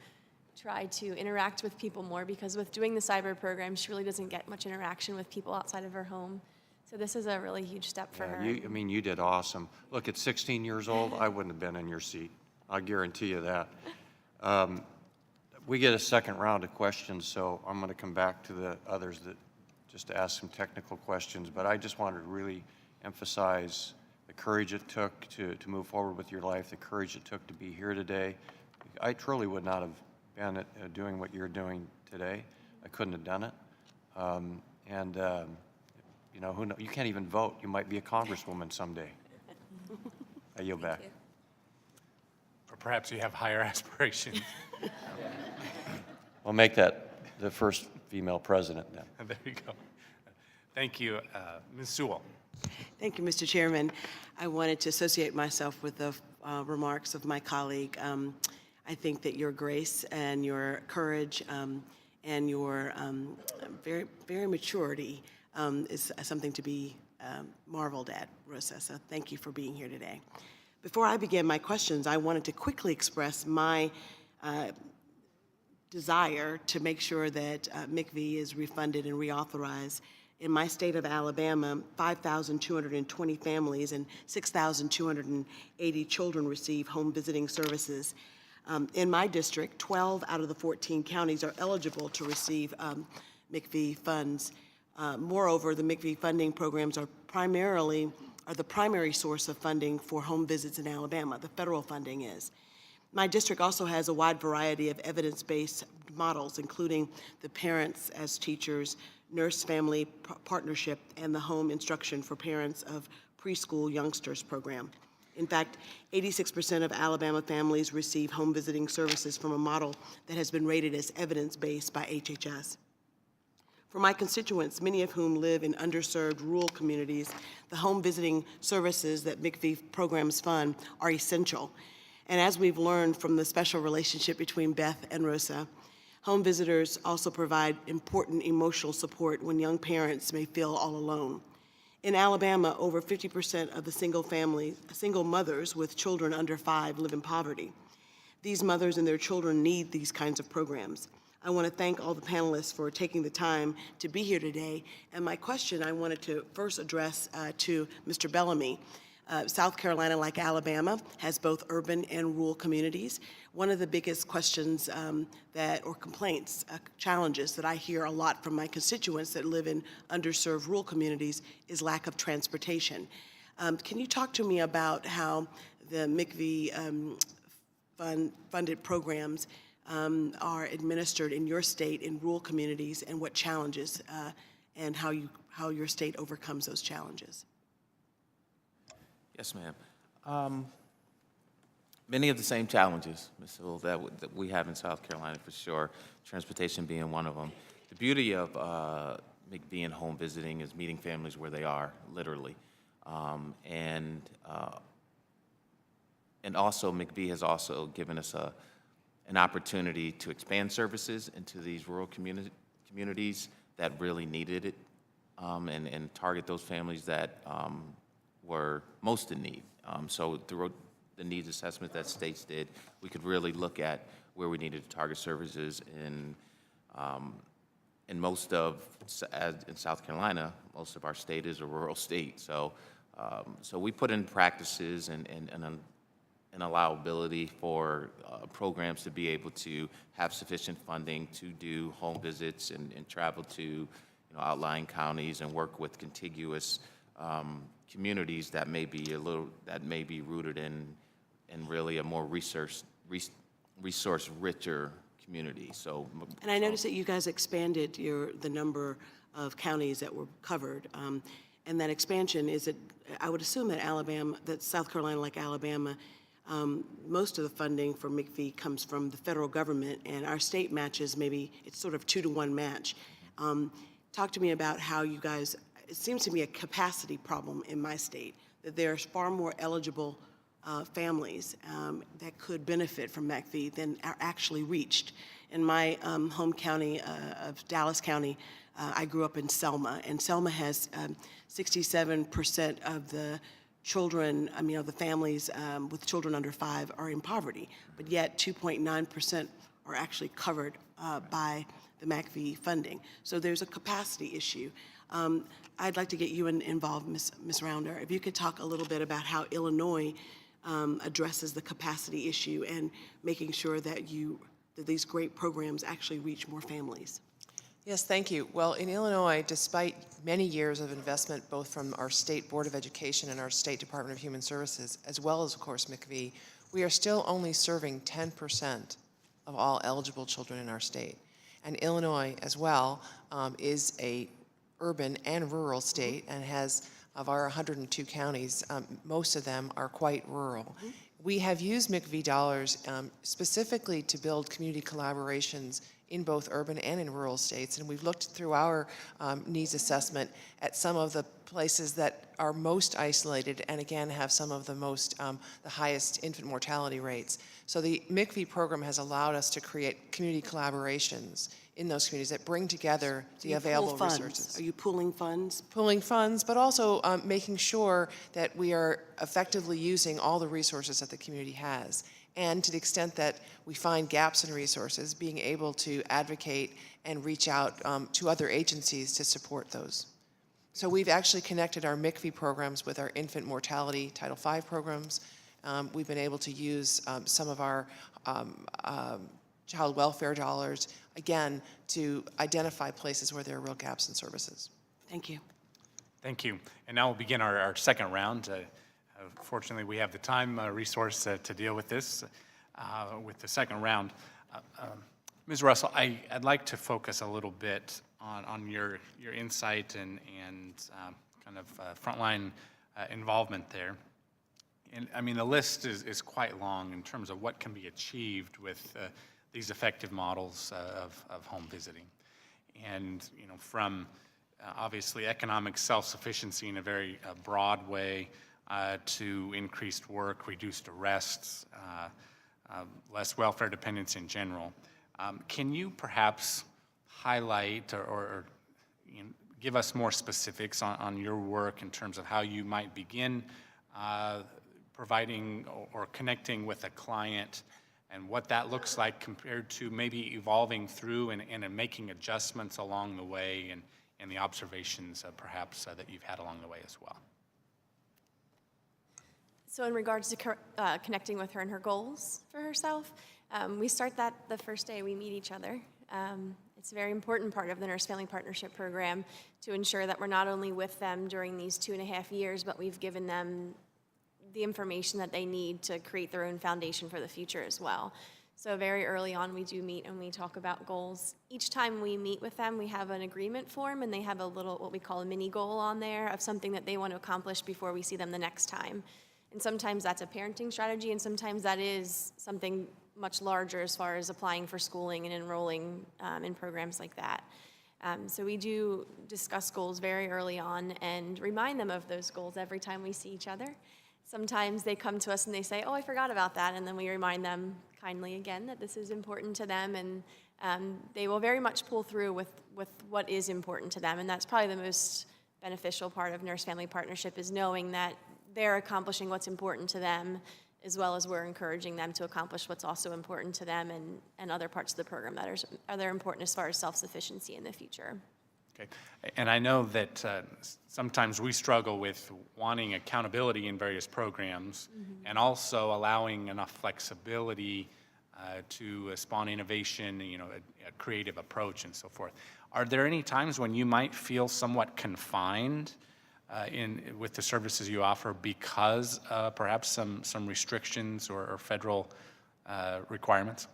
try to interact with people more, because with doing the cyber program, she really doesn't get much interaction with people outside of her home. So this is a really huge step for her. You did awesome. Look, at 16 years old, I wouldn't have been in your seat. I guarantee you that. We get a second round of questions, so I'm going to come back to the others just to ask some technical questions, but I just wanted to really emphasize the courage it took to move forward with your life, the courage it took to be here today. I truly would not have been doing what you're doing today. I couldn't have done it. And, you know, you can't even vote. You might be a congresswoman someday. I yield back. Or perhaps you have higher aspirations. We'll make that the first female president then. There you go. Thank you. Ms. Sewell. Thank you, Mr. Chairman. I wanted to associate myself with the remarks of my colleague. I think that your grace and your courage and your very maturity is something to be marveled at, Rosa. So thank you for being here today. Before I begin my questions, I wanted to quickly express my desire to make sure that MCV is refunded and reauthorized. In my state of Alabama, 5,220 families and 6,280 children receive home visiting services. In my district, 12 out of the 14 counties are eligible to receive MCV funds. Moreover, the MCV funding programs are the primary source of funding for home visits in Alabama. The federal funding is. My district also has a wide variety of evidence-based models, including the parents as teachers, nurse-family partnership, and the home instruction for parents of preschool youngsters program. In fact, 86% of Alabama families receive home visiting services from a model that has been rated as evidence-based by HHS. For my constituents, many of whom live in underserved rural communities, the home visiting services that MCV programs fund are essential. And as we've learned from the special relationship between Beth and Rosa, home visitors also provide important emotional support when young parents may feel all alone. In Alabama, over 50% of the single mothers with children under 5 live in poverty. These mothers and their children need these kinds of programs. I want to thank all the panelists for taking the time to be here today. And my question I wanted to first address to Mr. Bellamy. South Carolina, like Alabama, has both urban and rural communities. One of the biggest questions or complaints, challenges that I hear a lot from my constituents that live in underserved rural communities is lack of transportation. Can you talk to me about how the MCV funded programs are administered in your state in rural communities, and what challenges and how your state overcomes those challenges? Yes, ma'am. Many of the same challenges, Ms. Hill, that we have in South Carolina for sure, transportation being one of them. The beauty of MCV and home visiting is meeting families where they are, literally. And also MCV has also given us an opportunity to expand services into these rural communities that really needed it, and target those families that were most in need. So through the needs assessment that states did, we could really look at where we needed to target services in most of, in South Carolina, most of our state is a rural state. So we put in practices and allowability for programs to be able to have sufficient funding to do home visits and travel to outlying counties and work with contiguous communities that may be rooted in really a more resource richer community. And I noticed that you guys expanded the number of counties that were covered, and that expansion I would assume that South Carolina, like Alabama, most of the funding for MCV comes from the federal government, and our state matches it's sort of 2-to-1 match. Talk to me about how you guys. It seems to be a capacity problem in my state, that there's far more eligible families that could benefit from MCV than are actually reached. In my home county of Dallas County, I grew up in Selma, and Selma has 67% of the children, of the families with children under 5 are in poverty, but yet 2.9% are actually covered by the MCV funding. So there's a capacity issue. I'd like to get you involved, Ms. Rounder. If you could talk a little bit about how Illinois addresses the capacity issue and making sure that these great programs actually reach more families. Yes, thank you. Well, in Illinois, despite many years of investment, both from our State Board of Education and our State Department of Human Services, as well as, of course, MCV, we are still only serving 10% of all eligible children in our state. And Illinois as well is a urban and rural state and has, of our 102 counties, most of them are quite rural. We have used MCV dollars specifically to build community collaborations in both urban and in rural states, and we've looked through our needs assessment at some of the places that are most isolated and again have some of the the highest infant mortality rates. So the MCV program has allowed us to create community collaborations in those communities that bring together the available resources. Are you pooling funds? Pooling funds, but also making sure that we are effectively using all the resources that the community has. And to the extent that we find gaps in resources, being able to advocate and reach out to other agencies to support those. So we've actually connected our MCV programs with our infant mortality Title V programs. We've been able to use some of our child welfare dollars, again, to identify places where there are real gaps in services. Thank you. Thank you. And now we'll begin our second round. Fortunately, we have the time resource to deal with this, with the second round. Ms. Russell, I'd like to focus a little bit on your insight and kind of frontline involvement there. And I mean, the list is quite long in terms of what can be achieved with these effective models of home visiting. And, you know, from obviously economic self-sufficiency in a very broad way, to increased work, reduced arrests, less welfare dependence in general. Can you perhaps highlight or you know, give us more specifics on your work in terms of how you might begin providing or connecting with a client and what that looks like compared to maybe evolving through and making adjustments along the way and the observations perhaps that you've had along the way as well? So in regards to connecting with her and her goals for herself, we start that the first day we meet each other. It's a very important part of the Nurse Family Partnership Program to ensure that we're not only with them during these 2.5 years, but we've given them the information that they need to create their own foundation for the future as well. So very early on, we do meet and we talk about goals. Each time we meet with them, we have an agreement form, and they have a little, what we call a mini goal on there of something that they want to accomplish before we see them the next time. And sometimes that's a parenting strategy, and sometimes that is something much larger as far as applying for schooling and enrolling in programs like that. So we do discuss goals very early on and remind them of those goals every time we see each other. Sometimes they come to us and they say, oh, I forgot about that, and then we remind them kindly again that this is important to them, and they will very much pull through with what is important to them, and that's probably the most beneficial part of Nurse Family Partnership is knowing that they're accomplishing what's important to them, as well as we're encouraging them to accomplish what's also important to them and other parts of the program that are important as far as self-sufficiency in the future. Okay. And I know that sometimes we struggle with wanting accountability in various programs and also allowing enough flexibility to spawn innovation, you know, a creative approach and so forth. Are there any times when you might feel somewhat confined with the services you offer because perhaps some restrictions or federal requirements,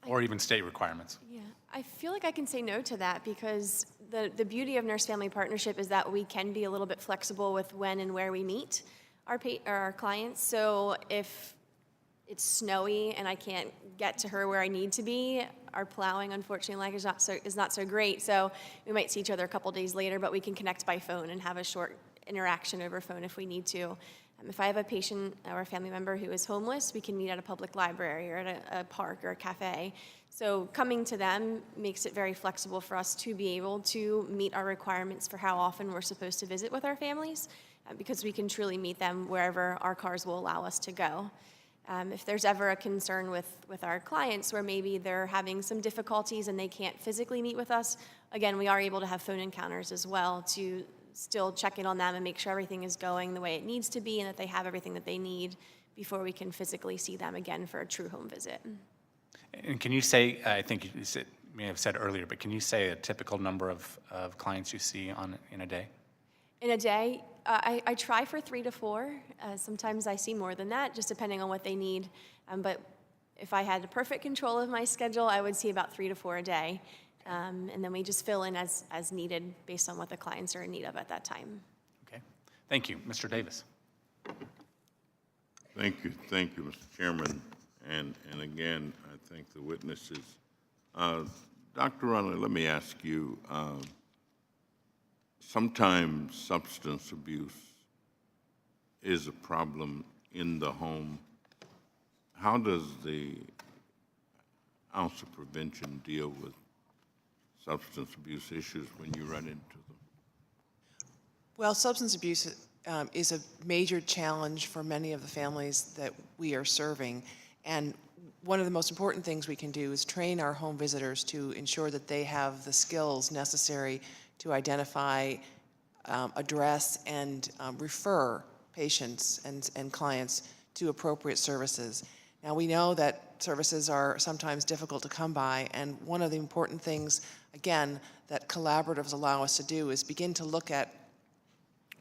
or even state requirements? Yeah, I feel like I can say no to that because the beauty of Nurse Family Partnership is that we can be a little bit flexible with when and where we meet our clients. So if it's snowy and I can't get to her where I need to be, our plowing, unfortunately, is not so great. So we might see each other a couple days later, but we can connect by phone and have a short interaction over phone if we need to. If I have a patient or a family member who is homeless, we can meet at a public library or at a park or a cafe. So coming to them makes it very flexible for us to be able to meet our requirements for how often we're supposed to visit with our families, because we can truly meet them wherever our cars will allow us to go. If there's ever a concern with our clients where maybe they're having some difficulties and they can't physically meet with us, again, we are able to have phone encounters as well to still check in on them and make sure everything is going the way it needs to be and that they have everything that they need before we can physically see them again for a true home visit. And can you say, I think you may have said earlier, but can you say a typical number of clients you see in a day? In a day, I try for 3 to 4. Sometimes I see more than that, just depending on what they need. But If I had perfect control of my schedule, I would see about 3 to 4 a day. And then we just fill in as needed based on what the clients are in need of at that time. Okay. Thank you. Mr. Davis. Thank you, Mr. Chairman. And again, I thank the witnesses. Dr. Runley, let me ask you, sometimes substance abuse is a problem in the home. How does the ounce of prevention deal with substance abuse issues when you run into them? Well, substance abuse is a major challenge for many of the families that we are serving. And one of the most important things we can do is train our home visitors to ensure that they have the skills necessary to identify, address, and refer patients and clients to appropriate services. Now, we know that services are sometimes difficult to come by, and one of the important things, again, that collaboratives allow us to do is begin to look at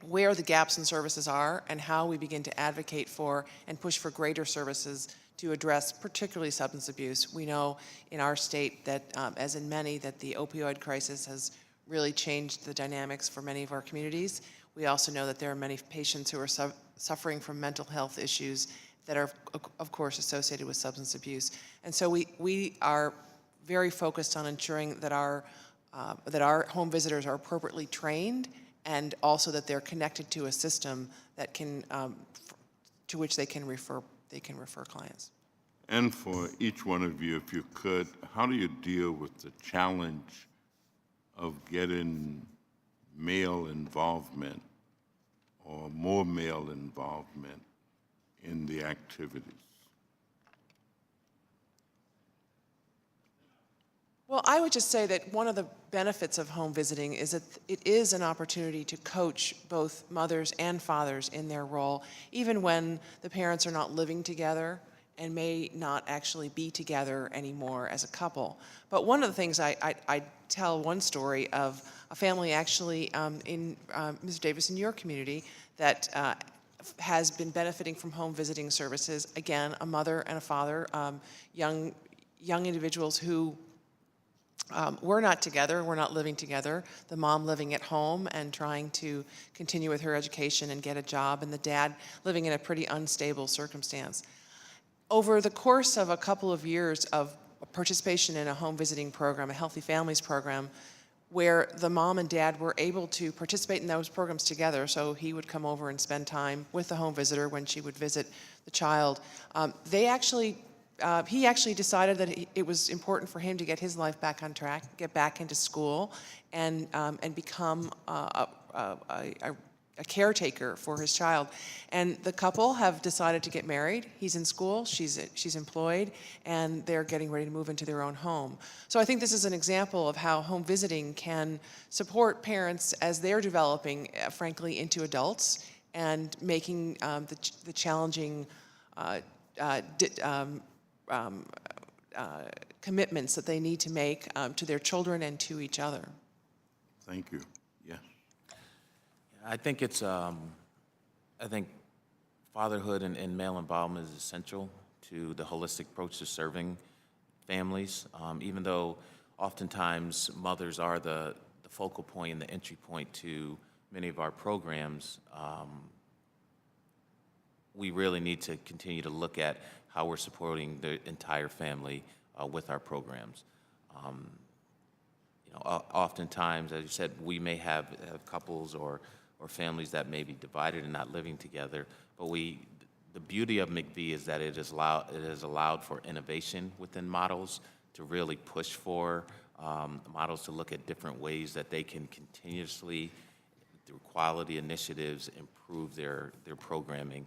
where the gaps in services are and how we begin to advocate for and push for greater services to address particularly substance abuse. We know in our state that, as in many, that the opioid crisis has really changed the dynamics for many of our communities. We also know that there are many patients who are suffering from mental health issues that are, of course, associated with substance abuse. And so we are very focused on ensuring that our home visitors are appropriately trained, and also that they're connected to a system that can, to which they can refer clients. And for each one of you, if you could, how do you deal with the challenge of getting male involvement or more male involvement in the activities? Well, I would just say that one of the benefits of home visiting is that it is an opportunity to coach both mothers and fathers in their role, even when the parents are not living together and may not actually be together anymore as a couple. But one of the things I tell one story of a family actually in Mr. Davis, in your community, that has been benefiting from home visiting services. Again, a mother and a father, young individuals who we're not together, we're not living together. The mom living at home and trying to continue with her education and get a job, and the dad living in a pretty unstable circumstance. Over the course of a couple of years of participation in a home visiting program, a Healthy Families program, where the mom and dad were able to participate in those programs together, so he would come over and spend time with the home visitor when she would visit the child. He actually decided that it was important for him to get his life back on track, get back into school, and become a caretaker for his child. And the couple have decided to get married. He's in school, she's employed, and they're getting ready to move into their own home. So I think this is an example of how home visiting can support parents as they're developing, frankly, into adults and making the challenging commitments that they need to make to their children and to each other. Thank you. Yes. I think it's, I think fatherhood and male involvement is essential to the holistic approach to serving families, even though oftentimes mothers are the focal point and the entry point to many of our programs. We really need to continue to look at how we're supporting the entire family with our programs. Oftentimes, as you said, we may have couples or families that may be divided and not living together, but the beauty of McV is that it has allowed for innovation within models to really push for models to look at different ways that they can continuously, through quality initiatives, improve their programming.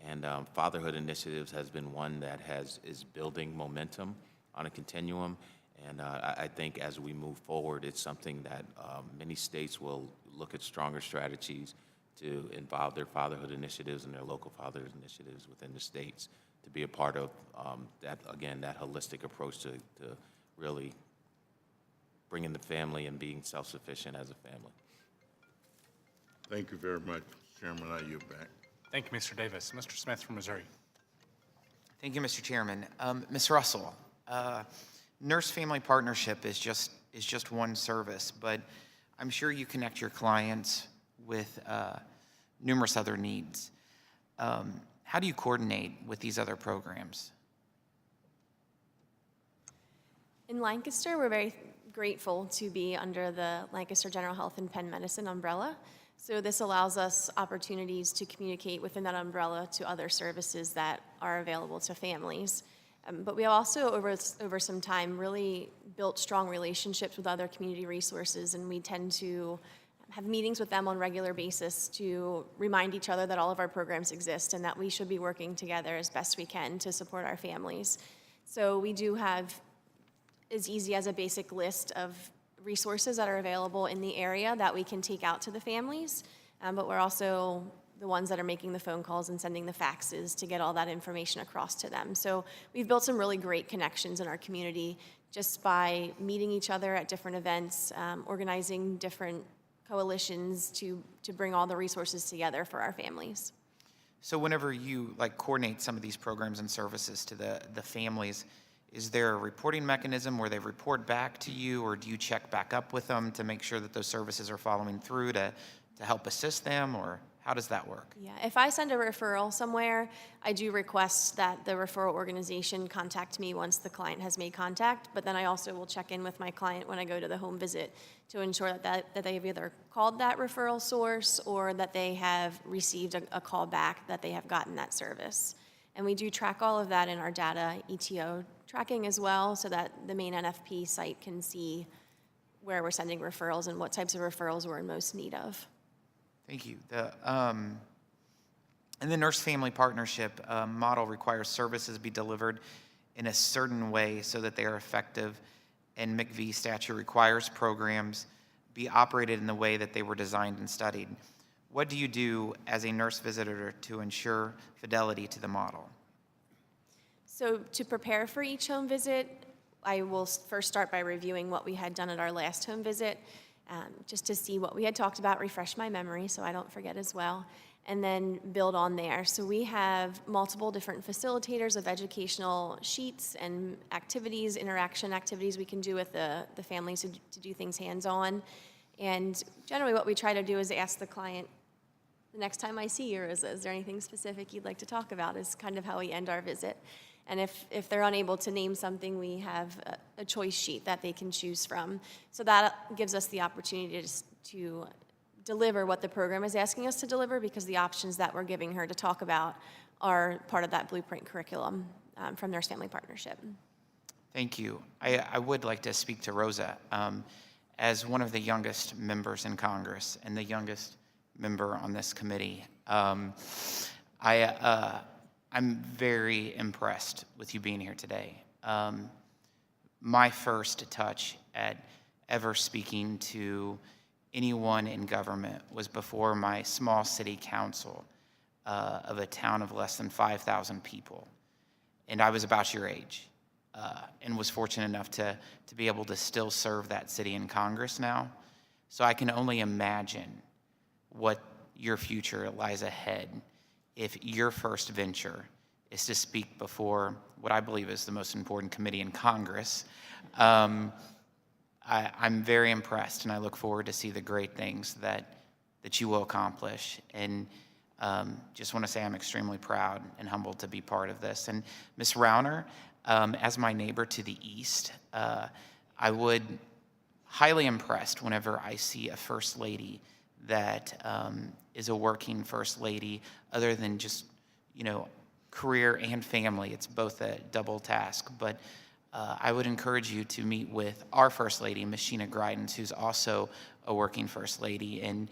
And Fatherhood Initiatives has been one that is building momentum on a continuum. And I think as we move forward, it's something that many states will look at stronger strategies to involve their fatherhood initiatives and their local fatherhood initiatives within the states to be a part of that holistic approach to really bringing the family and being self-sufficient as a family. Thank you very much, Chairman. I yield back. Thank you, Mr. Davis. Mr. Smith from Missouri. Thank you, Mr. Chairman. Ms. Russell, nurse-family partnership is just one service, but I'm sure you connect your clients with numerous other needs. How do you coordinate with these other programs? In Lancaster, we're very grateful to be under the Lancaster General Health and Penn Medicine umbrella. So this allows us opportunities to communicate within that umbrella to other services that are available to families. But we also, over some time, really built strong relationships with other community resources, and we tend to have meetings with them on a regular basis to remind each other that all of our programs exist and that we should be working together as best we can to support our families. So we do have as easy as a basic list of resources that are available in the area that we can take out to the families, but we're also the ones that are making the phone calls and sending the faxes to get all that information across to them. So we've built some really great connections in our community just by meeting each other at different events, organizing different coalitions to bring all the resources together for our families. So whenever you coordinate some of these programs and services to the families, is there a reporting mechanism where they report back to you, or do you check back up with them to make sure that those services are following through to help assist them, or how does that work? Yeah, if I send a referral somewhere, I do request that the referral organization contact me once the client has made contact, but then I also will check in with my client when I go to the home visit to ensure that they have either called that referral source or that they have received a call back that they have gotten that service. And we do track all of that in our data ETO tracking as well, so that the main NFP site can see where we're sending referrals and what types of referrals we're in most need of. Thank you. And the nurse-family partnership model requires services be delivered in a certain way so that they are effective, and McV statute requires programs be operated in the way that they were designed and studied. What do you do as a nurse visitor to ensure fidelity to the model? So to prepare for each home visit, I will first start by reviewing what we had done at our last home visit, just to see what we had talked about, refresh my memory so I don't forget as well, and then build on there. So we have multiple different facilitators of educational sheets and activities, interaction activities we can do with the families to do things hands-on. And generally what we try to do is ask the client, the next time I see you, is there anything specific you'd like to talk about, is kind of how we end our visit. And if they're unable to name something, we have a choice sheet that they can choose from. So that gives us the opportunity to deliver what the program is asking us to deliver, because the options that we're giving her to talk about are part of that blueprint curriculum from Nurse Family Partnership. Thank you. I would like to speak to Rosa. As one of the youngest members in Congress and the youngest member on this committee, I'm very impressed with you being here today. My first touch at ever speaking to anyone in government was before my small city council of a town of less than 5,000 people. And I was about your age and was fortunate enough to be able to still serve that city in Congress now. So I can only imagine what your future lies ahead if your first venture is to speak before what I believe is the most important committee in Congress. I'm very impressed, and I look forward to see the great things that you will accomplish. And just want to say I'm extremely proud and humbled to be part of this. And Ms. Rauner, as my neighbor to the east, I would highly impressed whenever I see a first lady that is a working first lady, other than just, career and family. It's both a double task. But I would encourage you to meet with our first lady, Ms. Sheena Greidens, who's also a working first lady, and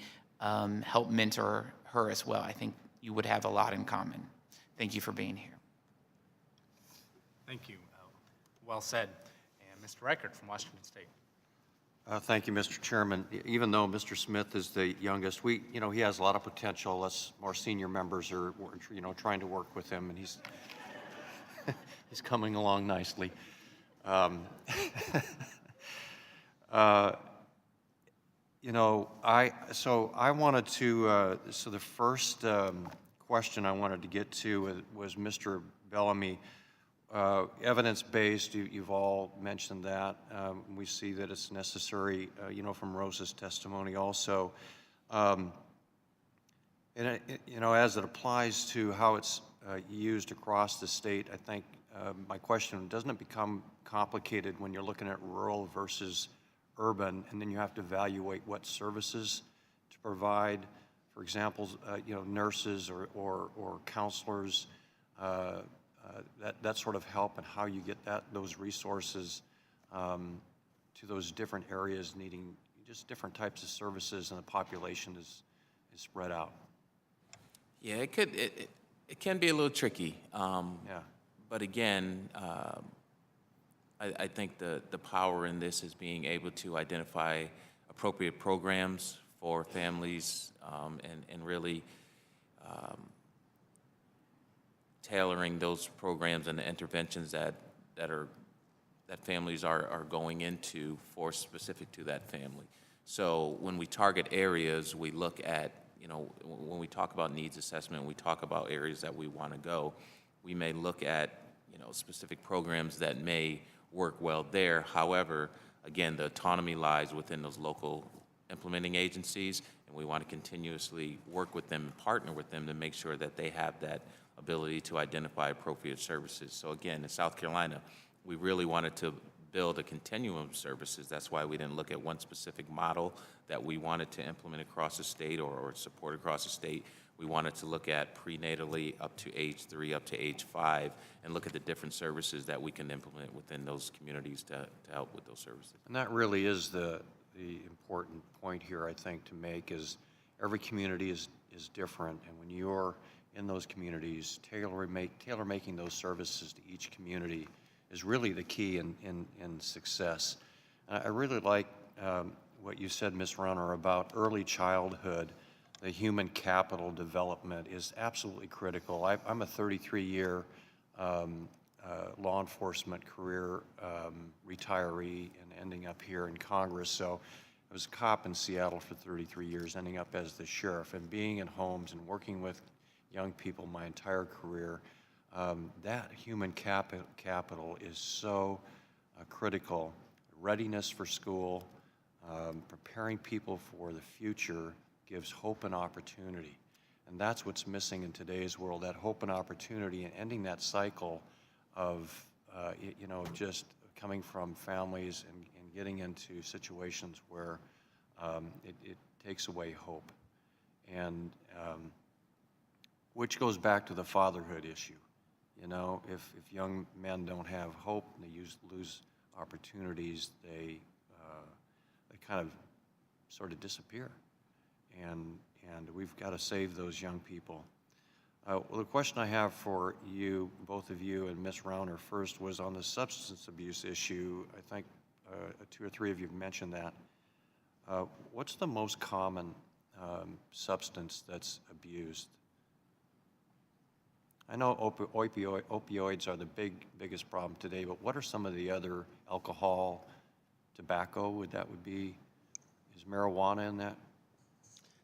help mentor her as well. I think you would have a lot in common. Thank you for being here. Thank you. Well said. And Mr. Reichert from Washington State. Thank you, Mr. Chairman. Even though Mr. Smith is the youngest, he has a lot of potential. Us more senior members are, trying to work with him, and he's coming along nicely. I wanted to. So the first question I wanted to get to was Mr. Bellamy. Evidence-based, you've all mentioned that. We see that it's necessary, from Rosa's testimony also. And, as it applies to how it's used across the state, I think my question, doesn't it become complicated when you're looking at rural versus urban, and then you have to evaluate what services to provide? For example, nurses or counselors, that sort of help, and how you get those resources to those different areas needing just different types of services, and the population is spread out. Yeah, it can be a little tricky. Yeah. But again, I think the power in this is being able to identify appropriate programs for families, and really tailoring those programs and the interventions that families are going into for specific to that family. So when we target areas, we look at, when we talk about needs assessment, we talk about areas that we want to go, we may look at, specific programs that may work well there. However, again, the autonomy lies within those local implementing agencies, and we want to continuously work with them and partner with them to make sure that they have that ability to identify appropriate services. So again, in South Carolina, we really wanted to build a continuum of services. That's why we didn't look at one specific model that we wanted to implement across the state or support across the state. We wanted to look at prenatally up to age 3, up to age 5, and look at the different services that we can implement within those communities to help with those services. And that really is the important point here, I think, to make, is every community is different, and when you're in those communities, tailor-making those services to each community is really the key in success. And I really like what you said, Ms. Runner, about early childhood. The human capital development is absolutely critical. I'm a 33-year law enforcement career retiree, and ending up here in Congress. So I was a cop in Seattle for 33 years, ending up as the sheriff, and being in homes and working with young people my entire career. That human capital is so critical. Readiness for school, preparing people for the future gives hope and opportunity. And that's what's missing in today's world, that hope and opportunity, and ending that cycle of, just coming from families and getting into situations where it takes away hope. And which goes back to the fatherhood issue. If young men don't have hope and they lose opportunities, they kind of sort of disappear. And we've got to save those young people. Well, the question I have for you, both of you, and Ms. Rauner first, was on the substance abuse issue. I think 2 or 3 of you have mentioned that. What's the most common substance that's abused? I know opioids are the biggest problem today, but what are some of the other? Alcohol, tobacco, is marijuana in that?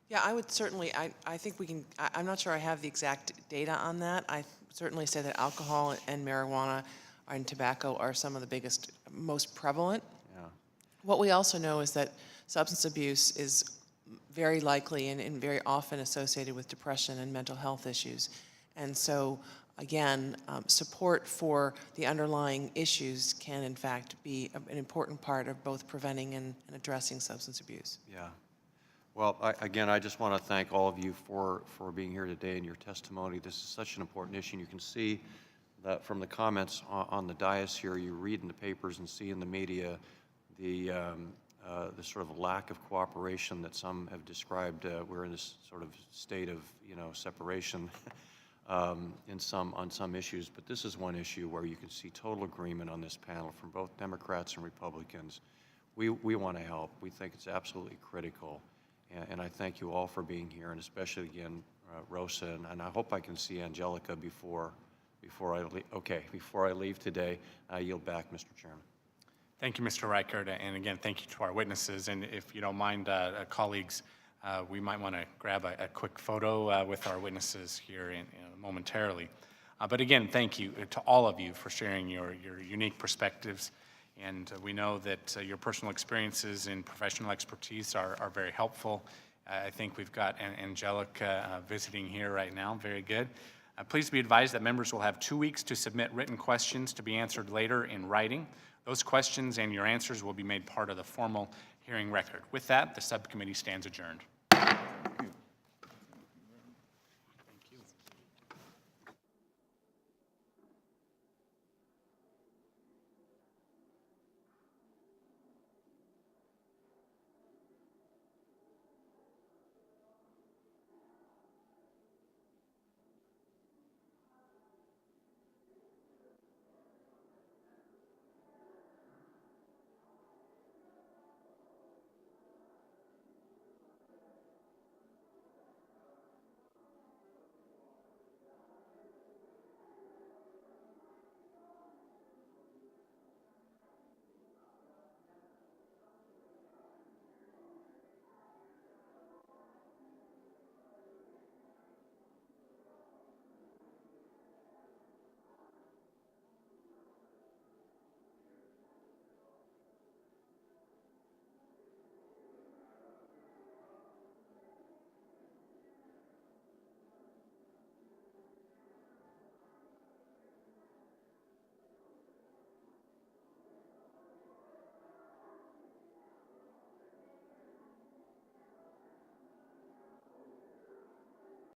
Yeah, I would certainly, I think we can, I'm not sure I have the exact data on that. I certainly say that alcohol and marijuana and tobacco are some of the biggest, most prevalent. Yeah. What we also know is that substance abuse is very likely and very often associated with depression and mental health issues. And so, again, support for the underlying issues can, in fact, be an important part of both preventing and addressing substance abuse. Yeah. Well, again, I just want to thank all of you for being here today and your testimony. This is such an important issue. And you can see that from the comments on the dais here, you read in the papers and see in the media the sort of lack of cooperation that some have described. We're in this sort of state of, separation on some issues. But this is one issue where you can see total agreement on this panel from both Democrats and Republicans. We want to help. We think it's absolutely critical. And I thank you all for being here, and especially, again, Rosa, and I hope I can see Angelica before I leave. Okay, before I leave today. I yield back, Mr. Chairman. Thank you, Mr. Reichert, and again, thank you to our witnesses. And if you don't mind, colleagues, we might want to grab a quick photo with our witnesses here momentarily. But again, thank you to all of you for sharing your unique perspectives. And we know that your personal experiences and professional expertise are very helpful. I think we've got Angelica visiting here right now. Very good. Please be advised that members will have 2 weeks to submit written questions to be answered later in writing. Those questions and your answers will be made part of the formal hearing record. With that, the subcommittee stands adjourned.